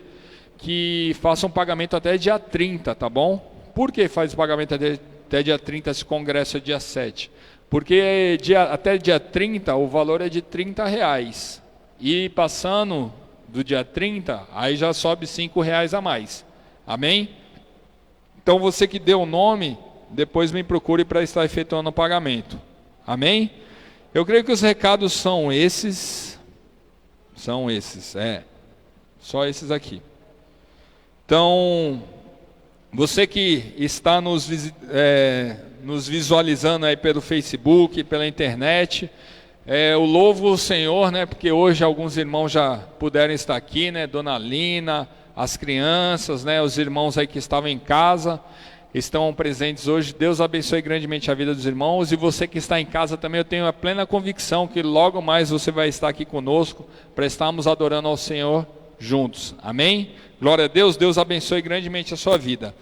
Speaker 4: que façam pagamento até dia 30, tá bom? Por que faz o pagamento até dia 30, esse congresso é dia 7? Porque até dia 30 o valor é de R$30. E passando do dia 30, aí já sobe R$5 a mais. Amém? Então você que deu o nome, depois me procure para estar efetuando o pagamento. Amém? Eu creio que os recados são esses. São esses, só esses aqui. Então, você que está nos visualizando aí pelo Facebook, pela internet, eu louvo o Senhor, né? Porque hoje alguns irmãos já puderam estar aqui, né? Dona Lina, as crianças, né? Os irmãos aí que estavam em casa estão presentes hoje. Deus abençoe grandemente a vida dos irmãos. E você que está em casa também, eu tenho a plena convicção que logo mais você vai estar aqui conosco para estarmos adorando ao Senhor juntos. Amém? Glória a Deus. Deus abençoe grandemente a sua vida.